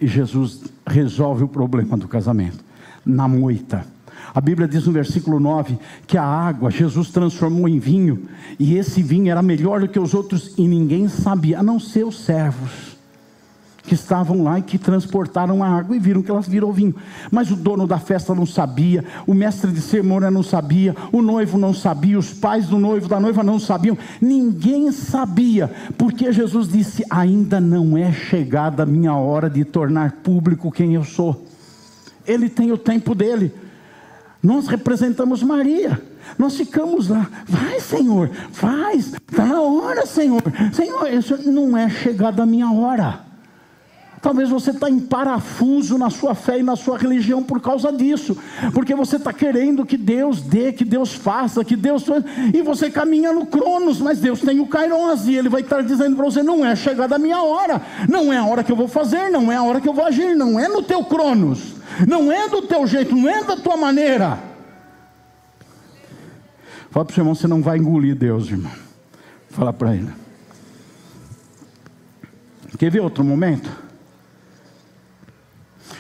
E Jesus resolve o problema do casamento na moita. A Bíblia diz no versículo 9, que a água Jesus transformou em vinho, e esse vinho era melhor do que os outros, e ninguém sabia, a não ser os servos, que estavam lá e que transportaram a água, e viram que ela virou vinho. Mas o dono da festa não sabia, o mestre de cerimônia não sabia, o noivo não sabia, os pais do noivo, da noiva não sabiam, ninguém sabia, porque Jesus disse: ainda não é chegada a minha hora de tornar público quem eu sou. Ele tem o tempo dele. Nós representamos Maria, nós ficamos lá: vai, Senhor, faz, está na hora, Senhor. Senhor, isso não é chegada a minha hora. Talvez você está em parafuso na sua fé e na sua religião por causa disso, porque você está querendo que Deus dê, que Deus faça, que Deus... e você caminha no Cronos, mas Deus tem o Kairos, e Ele vai estar dizendo para você: não é chegada a minha hora, não é a hora que eu vou fazer, não é a hora que eu vou agir, não é no teu Cronos, não é do teu jeito, não é da tua maneira. Fala para o seu irmão: você não vai engolir Deus, irmão. Fala para ele. Quer ver outro momento?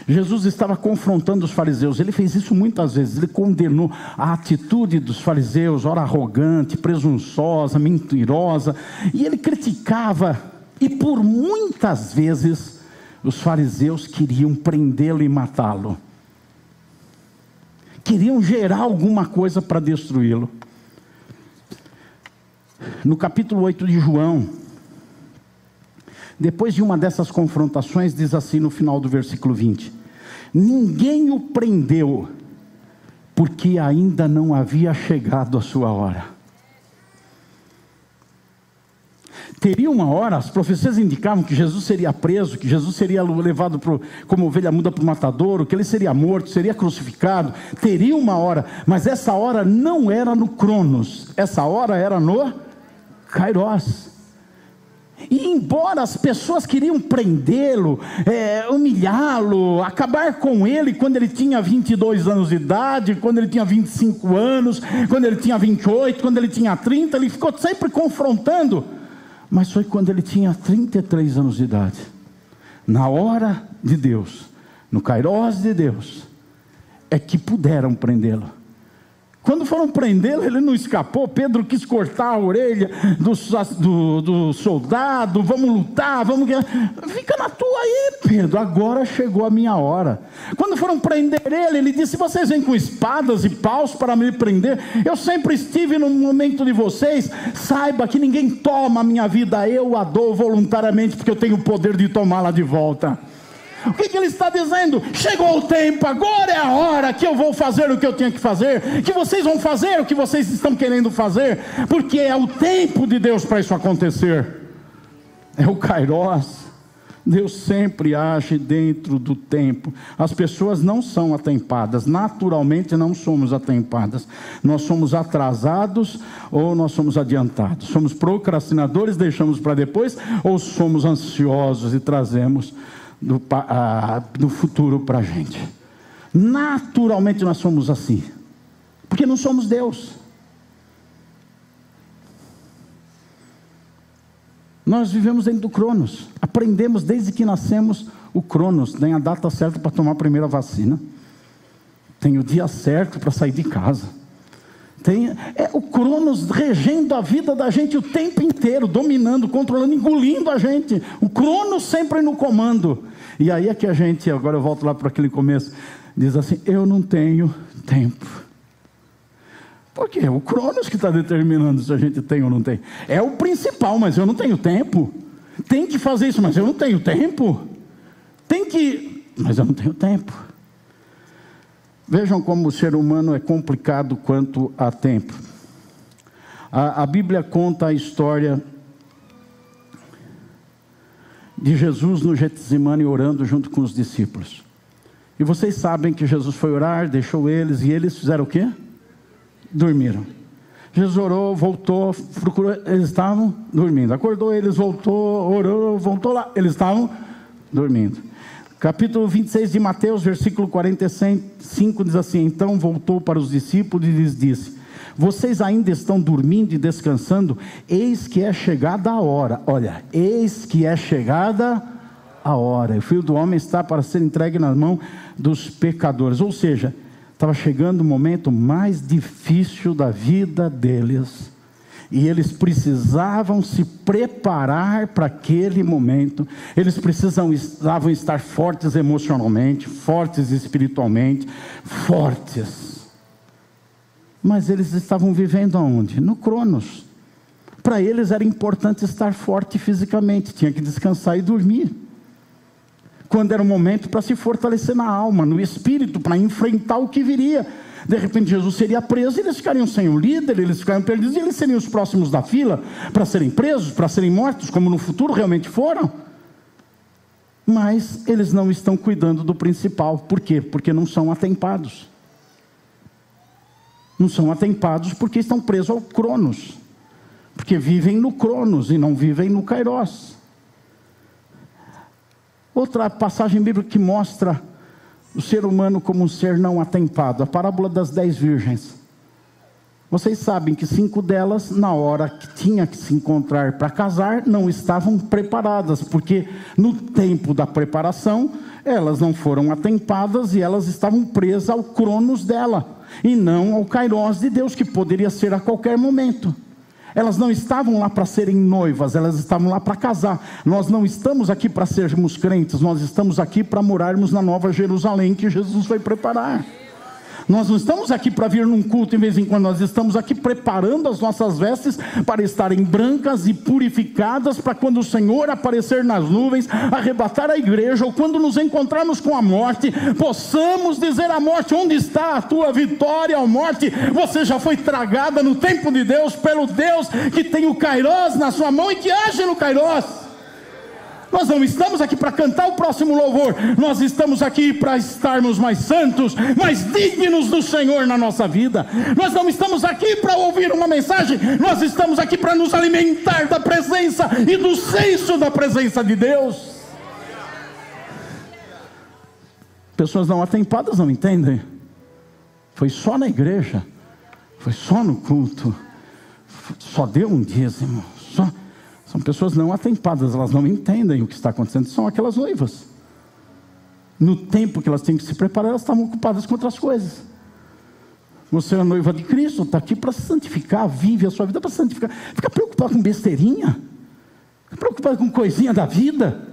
Jesus estava confrontando os fariseus. Ele fez isso muitas vezes. Ele condenou a atitude dos fariseus, ora arrogante, presunçosa, mentirosa, e ele criticava. E por muitas vezes os fariseus queriam prendê-lo e matá-lo, queriam gerar alguma coisa para destruí-lo. No capítulo 8 de João, depois de uma dessas confrontações, diz assim no final do versículo 20: ninguém o prendeu, porque ainda não havia chegado a sua hora. Teria uma hora, as profecias indicavam que Jesus seria preso, que Jesus seria levado como ovelha muda para o matadouro, que ele seria morto, seria crucificado. Teria uma hora, mas essa hora não era no Cronos, essa hora era no Kairos. E embora as pessoas queriam prendê-lo, humilhá-lo, acabar com ele quando ele tinha 22 anos de idade, quando ele tinha 25 anos, quando ele tinha 28, quando ele tinha 30, ele ficou sempre confrontando. Mas foi quando ele tinha 33 anos de idade, na hora de Deus, no Kairos de Deus, é que puderam prendê-lo. Quando foram prendê-lo, ele não escapou. Pedro quis cortar a orelha do soldado. Vamos lutar, vamos... Fica na tua aí, Pedro, agora chegou a minha hora. Quando foram prender ele, ele disse: vocês vêm com espadas e paus para me prender? Eu sempre estive no momento de vocês. Saiba que ninguém toma a minha vida, eu a dou voluntariamente, porque eu tenho o poder de tomá-la de volta. O que ele está dizendo? Chegou o tempo, agora é a hora que eu vou fazer o que eu tinha que fazer, que vocês vão fazer o que vocês estão querendo fazer, porque é o tempo de Deus para isso acontecer. É o Kairos. Deus sempre age dentro do tempo. As pessoas não são atempadas, naturalmente não somos atempadas. Nós somos atrasados ou nós somos adiantados. Somos procrastinadores, deixamos para depois, ou somos ansiosos e trazemos do futuro para a gente. Naturalmente nós somos assim, porque não somos Deus. Nós vivemos dentro do Cronos, aprendemos desde que nascemos o Cronos. Tem a data certa para tomar a primeira vacina, tem o dia certo para sair de casa, tem o Cronos regendo a vida da gente o tempo inteiro, dominando, controlando, engolindo a gente. O Cronos sempre no comando. E aí é que a gente, agora eu volto lá para aquele começo, diz assim: eu não tenho tempo. Por quê? O Cronos que está determinando se a gente tem ou não tem. É o principal, mas eu não tenho tempo. Tem que fazer isso, mas eu não tenho tempo. Mas eu não tenho tempo. Vejam como o ser humano é complicado quanto a tempo. A Bíblia conta a história de Jesus no Getsemane orando junto com os discípulos. E vocês sabem que Jesus foi orar, deixou eles, e eles fizeram o quê? Dormiram. Jesus orou, voltou, procurou, eles estavam dormindo. Acordou eles, voltou, orou, voltou lá, eles estavam dormindo. Capítulo 26 de Mateus, versículo 45, diz assim: então voltou para os discípulos e lhes disse: vocês ainda estão dormindo e descansando? Eis que é chegada a hora. Olha, eis que é chegada a hora. O Filho do Homem está para ser entregue nas mãos dos pecadores. Ou seja, estava chegando o momento mais difícil da vida deles. E eles precisavam se preparar para aquele momento. Eles precisavam estar fortes emocionalmente, fortes espiritualmente, fortes. Mas eles estavam vivendo aonde? No Cronos. Para eles era importante estar forte fisicamente, tinha que descansar e dormir. Quando era o momento para se fortalecer na alma, no espírito, para enfrentar o que viria. De repente Jesus seria preso, e eles ficariam sem o líder, eles ficariam perdidos, e eles seriam os próximos da fila para serem presos, para serem mortos, como no futuro realmente foram. Mas eles não estão cuidando do principal. Por quê? Porque não são atempados. Não são atempados porque estão presos ao Cronos. Porque vivem no Cronos e não vivem no Kairos. Outra passagem bíblica que mostra o ser humano como um ser não atempado. A parábola das 10 virgens. Vocês sabem que 5 delas, na hora que tinha que se encontrar para casar, não estavam preparadas. Porque no tempo da preparação, elas não foram atempadas e elas estavam presas ao Cronos dela. E não ao Kairos de Deus, que poderia ser a qualquer momento. Elas não estavam lá para serem noivas, elas estavam lá para casar. Nós não estamos aqui para sermos crentes, nós estamos aqui para morarmos na Nova Jerusalém que Jesus vai preparar. Nós não estamos aqui para vir num culto de vez em quando, nós estamos aqui preparando as nossas vestes para estarem brancas e purificadas, para quando o Senhor aparecer nas nuvens, arrebatar a igreja, ou quando nos encontrarmos com a morte, possamos dizer à morte: onde está a tua vitória, ó morte? Você já foi tragada no tempo de Deus, pelo Deus que tem o Kairos na sua mão e que age no Kairos. Nós não estamos aqui para cantar o próximo louvor, nós estamos aqui para estarmos mais santos, mais dignos do Senhor na nossa vida. Nós não estamos aqui para ouvir uma mensagem, nós estamos aqui para nos alimentar da presença e do senso da presença de Deus. Pessoas não atempadas não entendem. Foi só na igreja, foi só no culto, só deu um dízimo, São pessoas não atempadas, elas não entendem o que está acontecendo. São aquelas noivas. No tempo que elas têm que se preparar, elas estavam ocupadas com outras coisas. Você é a noiva de Cristo, está aqui para se santificar, vive a sua vida para santificar. Fica preocupado com besteirinha, fica preocupado com coisinha da vida,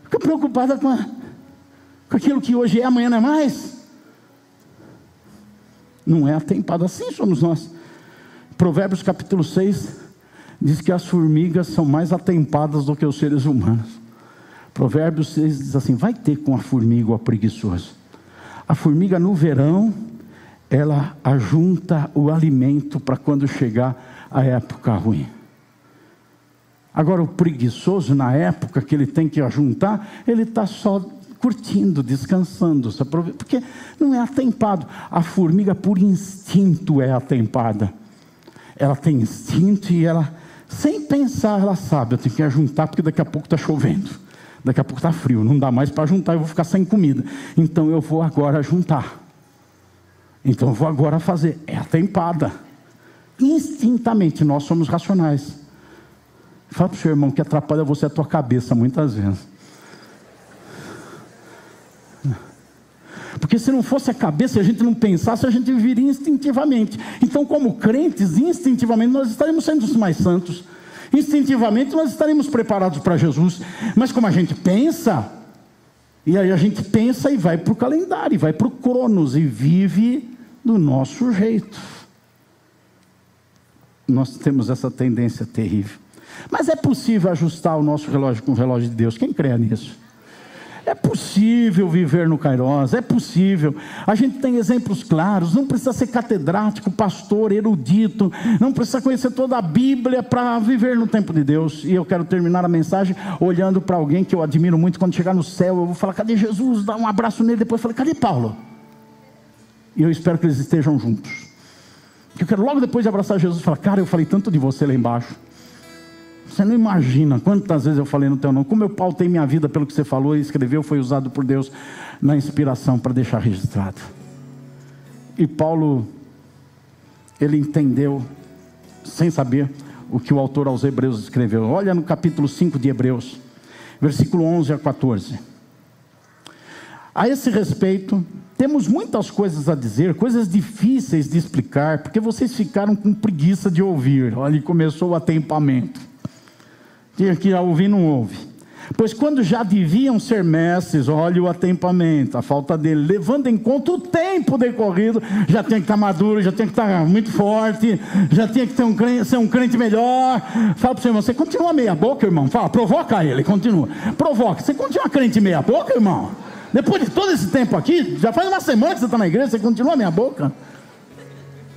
fica preocupada com aquilo que hoje é, amanhã não é mais. Não é atempado, assim somos nós. Provérbios capítulo 6 diz que as formigas são mais atempadas do que os seres humanos. Provérbios 6 diz assim: vai ter com a formiga o preguiçoso. A formiga no verão, ela ajunta o alimento para quando chegar a época ruim. Agora o preguiçoso, na época que ele tem que ajuntar, ele está só curtindo, descansando, porque não é atempado. A formiga por instinto é atempada. Ela tem instinto e ela, sem pensar, ela sabe: eu tenho que ajuntar porque daqui a pouco está chovendo, daqui a pouco está frio, não dá mais para juntar, eu vou ficar sem comida, então eu vou agora juntar, então eu vou agora fazer. É atempada, instintamente. Nós somos racionais. Fala para o seu irmão que atrapalha você a tua cabeça muitas vezes, porque se não fosse a cabeça, a gente não pensasse, a gente viveria instintivamente. Então, como crentes, instintivamente nós estaremos sendo os mais santos, instintivamente nós estaremos preparados para Jesus. Mas como a gente pensa, e aí a gente pensa e vai para o calendário, e vai para o Cronos, e vive do nosso jeito. Nós temos essa tendência terrível. Mas é possível ajustar o nosso relógio com o relógio de Deus? Quem crê nisso? É possível viver no Kairos, é possível. A gente tem exemplos claros, não precisa ser catedrático, pastor, erudito, não precisa conhecer toda a Bíblia para viver no tempo de Deus. E eu quero terminar a mensagem olhando para alguém que eu admiro muito. Quando chegar no céu, eu vou falar: cadê Jesus? Dar um abraço nele. Depois eu falei: cadê Paulo? E eu espero que eles estejam juntos. Eu quero logo depois de abraçar Jesus falar: cara, eu falei tanto de você lá embaixo. Você não imagina quantas vezes eu falei no teu nome, como eu pautei minha vida pelo que você falou e escreveu, foi usado por Deus na inspiração para deixar registrado. E Paulo, ele entendeu, sem saber, o que o autor aos Hebreus escreveu. Olha no capítulo 5 de Hebreus, versículo 11 a 14. A esse respeito, temos muitas coisas a dizer, coisas difíceis de explicar, porque vocês ficaram com preguiça de ouvir. Olha, começou o atemtamento. Tinha que ouvir, não ouve. Pois quando já deviam ser mestres, olha o atemtamento, a falta dele, levando em conta o tempo decorrido, já tinha que estar maduro, já tinha que estar muito forte, já tinha que ter ser um crente melhor. Fala para o seu irmão: você continua meia boca, irmão? Fala, provoca ele, continua. Provoca, você continua crente meia boca, irmão? Depois de todo esse tempo aqui, já faz uma semana que você está na igreja, você continua meia boca?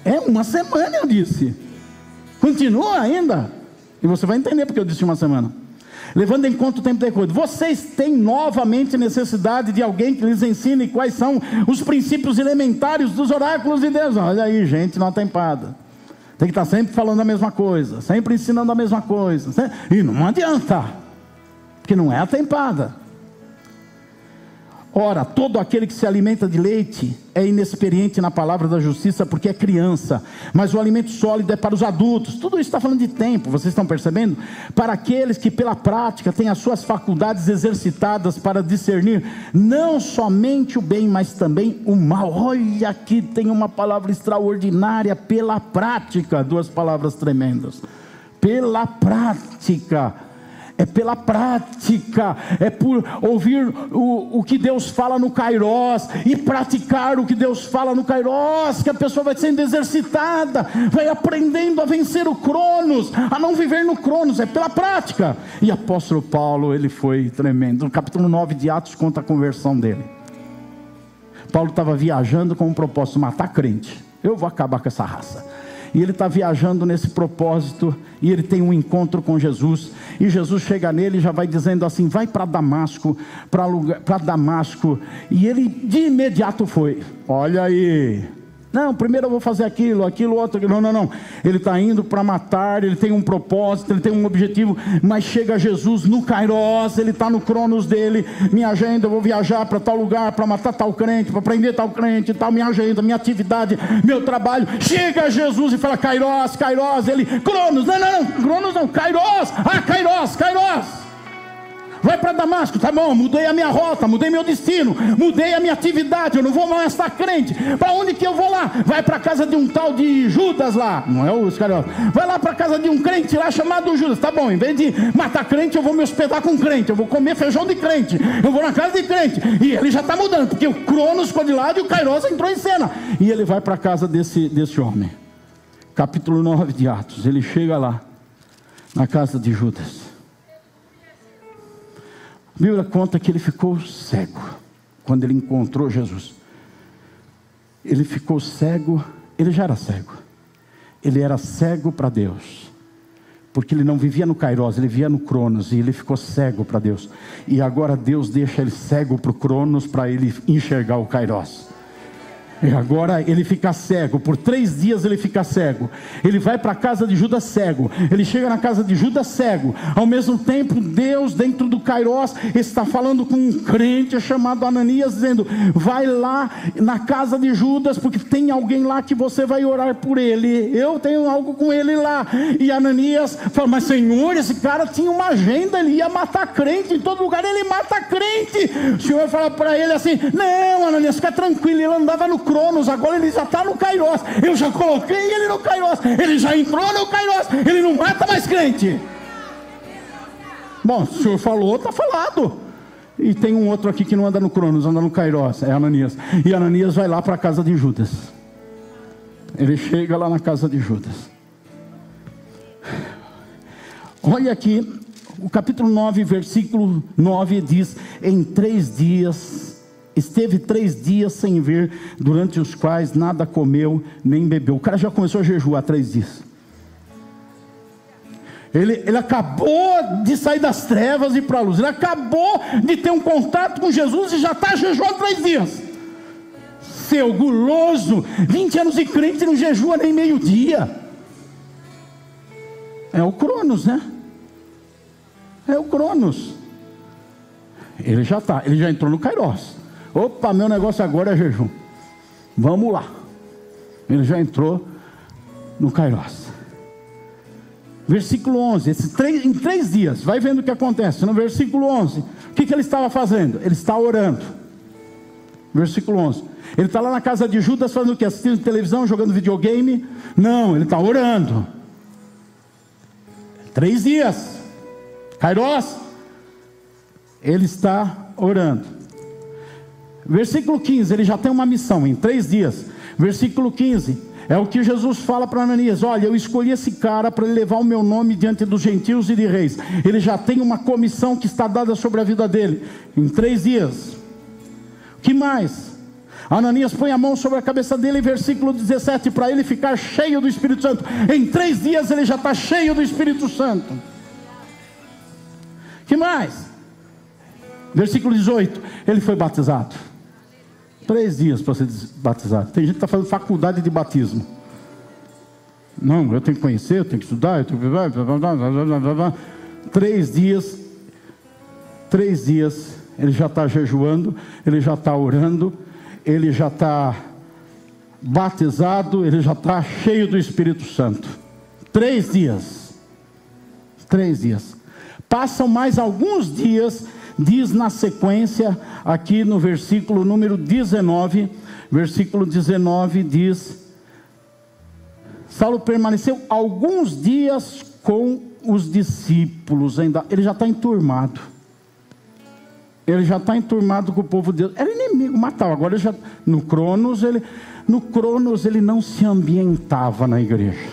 É uma semana, eu disse. Continua ainda? E você vai entender porque eu disse uma semana. Levando em conta o tempo decorrido, vocês têm novamente necessidade de alguém que lhes ensine quais são os princípios elementares dos oráculos de Deus. Olha aí, gente não atempada. Tem que estar sempre falando a mesma coisa, sempre ensinando a mesma coisa. E não adianta, porque não é atempada. Ora, todo aquele que se alimenta de leite é inexperiente na palavra da justiça, porque é criança, mas o alimento sólido é para os adultos. Tudo isso está falando de tempo, vocês estão percebendo? Para aqueles que pela prática têm as suas faculdades exercitadas para discernir não somente o bem, mas também o mal. Olha, aqui tem uma palavra extraordinária: pela prática. Duas palavras tremendas: pela prática. É pela prática, é por ouvir o que Deus fala no Kairos e praticar o que Deus fala no Kairos, que a pessoa vai sendo exercitada, vai aprendendo a vencer o Cronos, a não viver no Cronos. É pela prática. E apóstolo Paulo, ele foi tremendo. No capítulo 9 de Atos conta a conversão dele. Paulo estava viajando com o propósito de matar crente. Eu vou acabar com essa raça. E ele está viajando nesse propósito, e ele tem um encontro com Jesus, e Jesus chega nele e já vai dizendo assim: vai para Damasco, para Damasco. E ele de imediato foi. Olha aí, não, primeiro eu vou fazer aquilo, outro. Não. Ele está indo para matar, ele tem um propósito, ele tem um objetivo, mas chega Jesus no Kairos, ele está no Cronos dele. Minha agenda, eu vou viajar para tal lugar, para matar tal crente, para prender tal crente, tal, minha agenda, minha atividade, meu trabalho. Chega Jesus e fala: Kairos, ele, Cronos, não, Cronos não, Kairos, Kairos. Vai para Damasco, tá bom, mudei a minha rota, mudei meu destino, mudei a minha atividade, eu não vou mais estar crente. Para onde que eu vou lá? Vai para a casa de um tal de Judas lá, não é o Iscariote. Vai lá para a casa de um crente lá chamado Judas. Tá bom, em vez de matar crente, eu vou me hospedar com crente, eu vou comer feijão de crente, eu vou na casa de crente. E ele já está mudando, porque o Cronos ficou de lado e o Kairos entrou em cena. E ele vai para a casa desse homem. Capítulo 9 de Atos, ele chega lá, na casa de Judas. A Bíblia conta que ele ficou cego quando ele encontrou Jesus. Ele ficou cego, ele já era cego. Ele era cego para Deus, porque ele não vivia no Kairos, ele vivia no Cronos, e ele ficou cego para Deus. E agora Deus deixa ele cego para o Cronos, para ele enxergar o Kairos. E agora ele fica cego, por 3 dias ele fica cego. Ele vai para a casa de Judas cego, ele chega na casa de Judas cego. Ao mesmo tempo, Deus dentro do Kairos está falando com um crente chamado Ananias, dizendo: vai lá na casa de Judas, porque tem alguém lá que você vai orar por ele, eu tenho algo com ele lá. E Ananias fala: mas Senhor, esse cara tinha uma agenda, ele ia matar crente, em todo lugar ele mata crente. O Senhor fala para ele assim: não, Ananias, fica tranquilo, ele andava no Cronos, agora ele já está no Kairos, eu já coloquei ele no Kairos, ele já entrou no Kairos, ele não mata mais crente. Bom, o Senhor falou, está falado. E tem um outro aqui que não anda no Cronos, anda no Kairos, é Ananias. E Ananias vai lá para a casa de Judas. Ele chega lá na casa de Judas. Olha aqui O capítulo 9, versículo 9 diz: em 3 dias, esteve 3 dias sem ver, durante os quais nada comeu nem bebeu. O cara já começou a jejuar 3 dias. Ele acabou de sair das trevas e ir para a luz. Ele acabou de ter um contato com Jesus e já está jejuando 3 dias. Seu guloso, 20 anos de crente, não jejua nem meio-dia. É o Cronos, né? É o Cronos. Ele já entrou no Kairos. Opa, meu negócio agora é jejum. Vamos lá. Ele já entrou no Kairos. Versículo 11, em 3 dias, vai vendo o que acontece. No versículo 11, o que ele estava fazendo? Ele está orando. Versículo 11, ele está lá na casa de Judas fazendo o que? Assistindo televisão, jogando videogame? Não, ele está orando. 3 dias, Kairos, ele está orando. Versículo 15, ele já tem uma missão em 3 dias. Versículo 15, é o que Jesus fala para Ananias: olha, eu escolhi esse cara para ele levar o meu nome diante dos gentios e de reis. Ele já tem uma comissão que está dada sobre a vida dele, em 3 dias. O que mais? Ananias põe a mão sobre a cabeça dele, versículo 17, para ele ficar cheio do Espírito Santo. Em 3 dias ele já está cheio do Espírito Santo. O que mais? Versículo 18, ele foi batizado. 3 dias para ser batizado. Tem gente que está fazendo faculdade de batismo. Não, eu tenho que conhecer, eu tenho que estudar, eu tenho que... 3 dias, ele já está jejuando, ele já está orando, ele já está batizado, ele já está cheio do Espírito Santo. 3 dias. 3 dias. Passam mais alguns dias, diz na sequência, aqui no versículo número 19, versículo 19 diz: Saulo permaneceu alguns dias com os discípulos, ainda, ele já está enturmado. Ele já está enturmado com o povo de Deus. Era inimigo, matava. Agora já, no Cronos ele não se ambientava na igreja.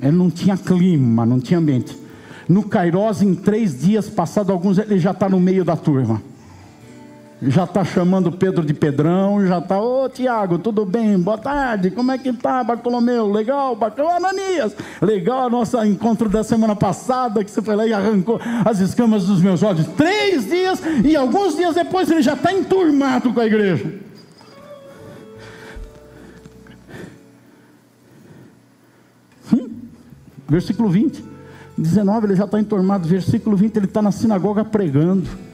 Ele não tinha clima, não tinha ambiente. No Kairos, em 3 dias, passado alguns, ele já está no meio da turma. Já está chamando Pedro de Pedrão, já está: ô Tiago, tudo bem? Boa tarde, como é que tá, Bartolomeu? Legal, bacana, Ananias. Legal o nosso encontro da semana passada, que você foi lá e arrancou as escamas dos meus olhos. 3 dias, e alguns dias depois ele já está enturmado com a igreja. Versículo 20, 19, ele já está enturmado. Versículo 20, ele está na sinagoga pregando.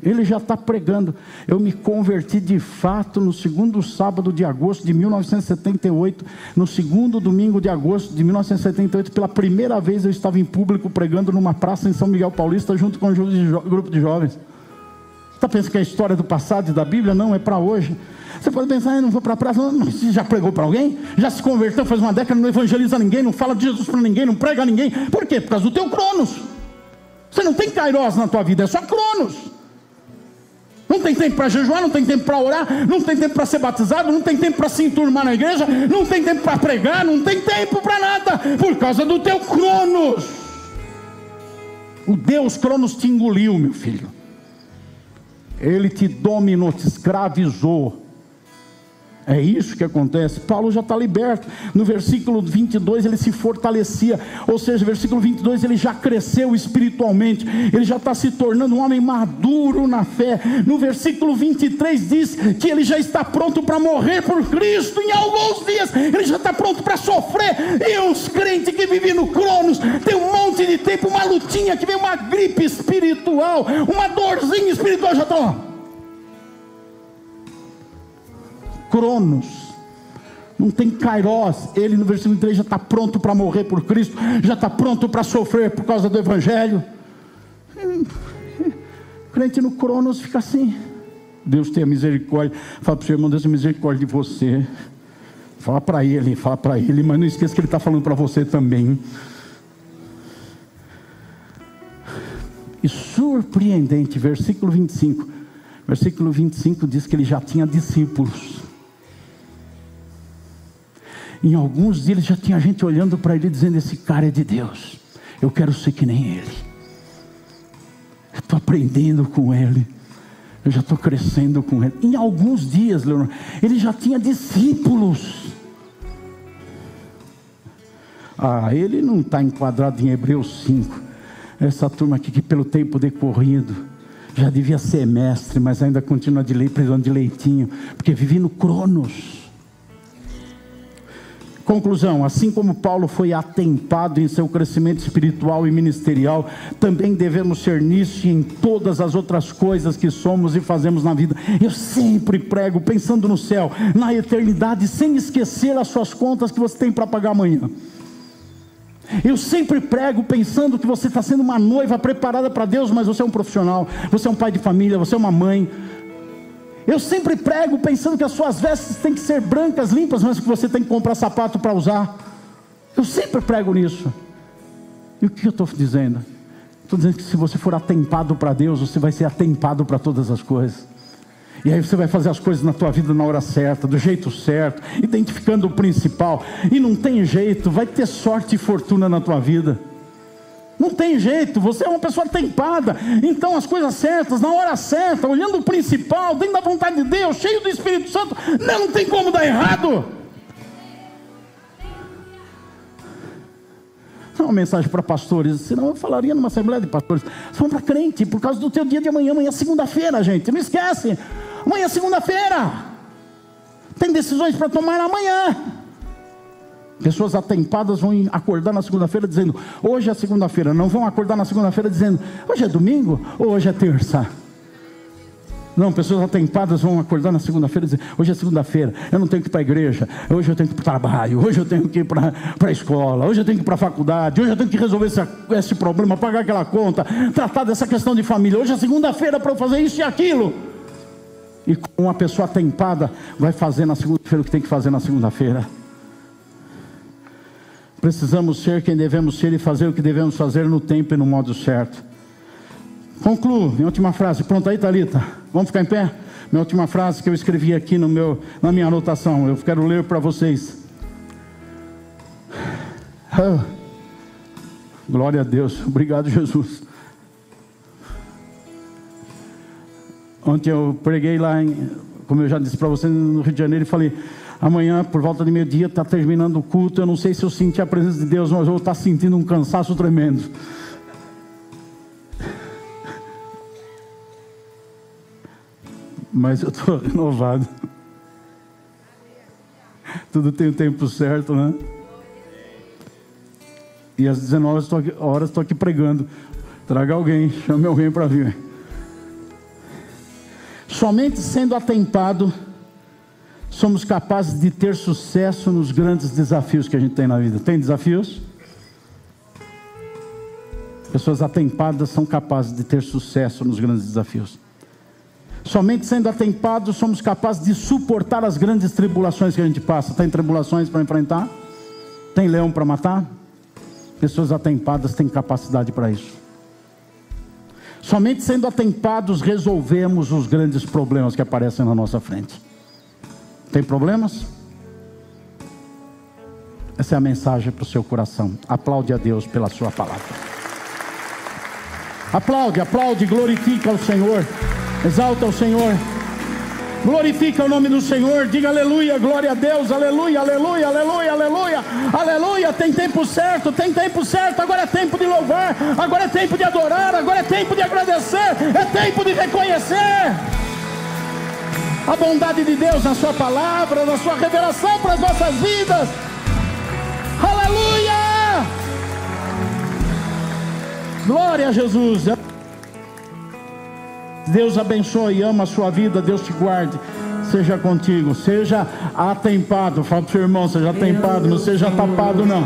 Ele já está pregando. Eu me converti de fato no 2º sábado de agosto de 1978. No 2º domingo de agosto de 1978, pela primeira vez eu estava em público pregando numa praça em São Miguel Paulista, junto com um grupo de jovens. Você está pensando que é a história do passado e da Bíblia? Não, é para hoje. Você pode pensar: eu não vou para a praça. Não, você já pregou para alguém? Já se converteu faz uma década, não evangeliza ninguém, não fala de Jesus para ninguém, não prega a ninguém. Por quê? Por causa do teu Cronos. Você não tem Kairos na tua vida, é só Cronos. Não tem tempo para jejuar, não tem tempo para orar, não tem tempo para ser batizado, não tem tempo para se enturmar na igreja, não tem tempo para pregar, não tem tempo para nada, por causa do teu Cronos. O Deus Cronos te engoliu, meu filho. Ele te dominou, te escravizou. É isso que acontece. Paulo já está liberto. No versículo 22 ele se fortalecia, ou seja, versículo 22 ele já cresceu espiritualmente, ele já está se tornando um homem maduro na fé. No versículo 23 diz que ele já está pronto para morrer por Cristo. Em alguns dias ele já está pronto para sofrer. E os crentes que vivem no Cronos tem um monte de tempo, uma lutinha que vem, uma gripe espiritual, uma dorzinha espiritual, já estão lá. Cronos, não tem Kairos. Ele no versículo 3 já está pronto para morrer por Cristo, já está pronto para sofrer por causa do Evangelho. O crente no Cronos fica assim: Deus tenha misericórdia. Fala para o seu irmão: Deus tenha misericórdia de você. Fala para ele, mas não esqueça que ele está falando para você também. E surpreendente, versículo 25. Versículo 25 diz que ele já tinha discípulos. Em alguns dias já tinha gente olhando para ele dizendo: esse cara é de Deus, Eu quero ser que nem Ele. Eu estou aprendendo com Ele. Eu já estou crescendo com Ele. Em alguns dias, Leonor, Ele já tinha discípulos. Ele não está enquadrado em Hebreus 5. Essa turma aqui que pelo tempo decorrido já devia ser mestre, mas ainda continua precisando de leitinho, porque vive no Cronos. Conclusão: assim como Paulo foi atempado em seu crescimento espiritual e ministerial, também devemos ser nisso e em todas as outras coisas que somos e fazemos na vida. Eu sempre prego pensando no céu, na eternidade, sem esquecer as suas contas que você tem para pagar amanhã. Eu sempre prego pensando que você está sendo uma noiva preparada para Deus, mas você é um profissional, você é um pai de família, você é uma mãe. Eu sempre prego pensando que as suas vestes têm que ser brancas, limpas, mas que você tem que comprar sapato para usar. Eu sempre prego nisso. E o que eu estou dizendo? Estou dizendo que se você for atempado para Deus, você vai ser atempado para todas as coisas. E aí você vai fazer as coisas na tua vida na hora certa, do jeito certo, identificando o principal. E não tem jeito, vai ter sorte e fortuna na tua vida. Não tem jeito, você é uma pessoa tempada. Então as coisas certas, na hora certa, olhando o principal, dentro da vontade de Deus, cheio do Espírito Santo, não tem como dar errado. Não é uma mensagem para pastores, senão eu falaria numa assembleia de pastores. São para crente, por causa do teu dia de amanhã. Amanhã é segunda-feira, gente, não esquece. Amanhã é segunda-feira. Tem decisões para tomar amanhã. Pessoas atempadas vão acordar na segunda-feira dizendo: hoje é segunda-feira. Não vão acordar na segunda-feira dizendo: hoje é domingo ou hoje é terça. Não, pessoas atempadas vão acordar na segunda-feira e dizer: hoje é segunda-feira, eu não tenho que ir para a igreja, hoje eu tenho que ir para o trabalho, hoje eu tenho que ir para a escola, hoje eu tenho que ir para a faculdade, hoje eu tenho que resolver esse problema, pagar aquela conta, tratar dessa questão de família. Hoje é segunda-feira para eu fazer isso e aquilo. E com uma pessoa atempada vai fazer na segunda-feira o que tem que fazer na segunda-feira. Precisamos ser quem devemos ser e fazer o que devemos fazer no tempo e no modo certo. Concluo, minha última frase. Pronto aí, Thalita? Vamos ficar em pé? Minha última frase que eu escrevi aqui na minha anotação. Eu quero ler para vocês. Glória a Deus. Obrigado, Jesus. Ontem eu preguei lá, como eu já disse para você, no Rio de Janeiro, e falei: amanhã, por volta de meio-dia, está terminando o culto. Eu não sei se eu senti a presença de Deus, mas eu vou estar sentindo um cansaço tremendo. Mas eu estou renovado. Tudo tem o tempo certo, né? E às 19 horas estou aqui pregando. Traga alguém, chame alguém para vir. Somente sendo atempado somos capazes de ter sucesso nos grandes desafios que a gente tem na vida. Tem desafios? Pessoas atempadas são capazes de ter sucesso nos grandes desafios. Somente sendo atempados somos capazes de suportar as grandes tribulações que a gente passa. Tem tribulações para enfrentar? Tem leão para matar? Pessoas atempadas têm capacidade para isso. Somente sendo atempados resolvemos os grandes problemas que aparecem na nossa frente. Tem problemas? Essa é a mensagem para o seu coração. Aplaude a Deus pela sua palavra. Aplaude, aplaude, glorifica o Senhor. Exalta o Senhor. Glorifica o nome do Senhor. Diga aleluia, glória a Deus. Aleluia, aleluia, aleluia, aleluia. Aleluia, tem tempo certo, tem tempo certo. Agora é tempo de louvar, agora é tempo de adorar, agora é tempo de agradecer, é tempo de reconhecer a bondade de Deus na sua palavra, na sua revelação para as nossas vidas. Aleluia! Glória a Jesus. Deus abençoe e ama a sua vida. Deus te guarde, seja contigo, seja atempado. Fala para o seu irmão, seja atempado, não seja tapado não.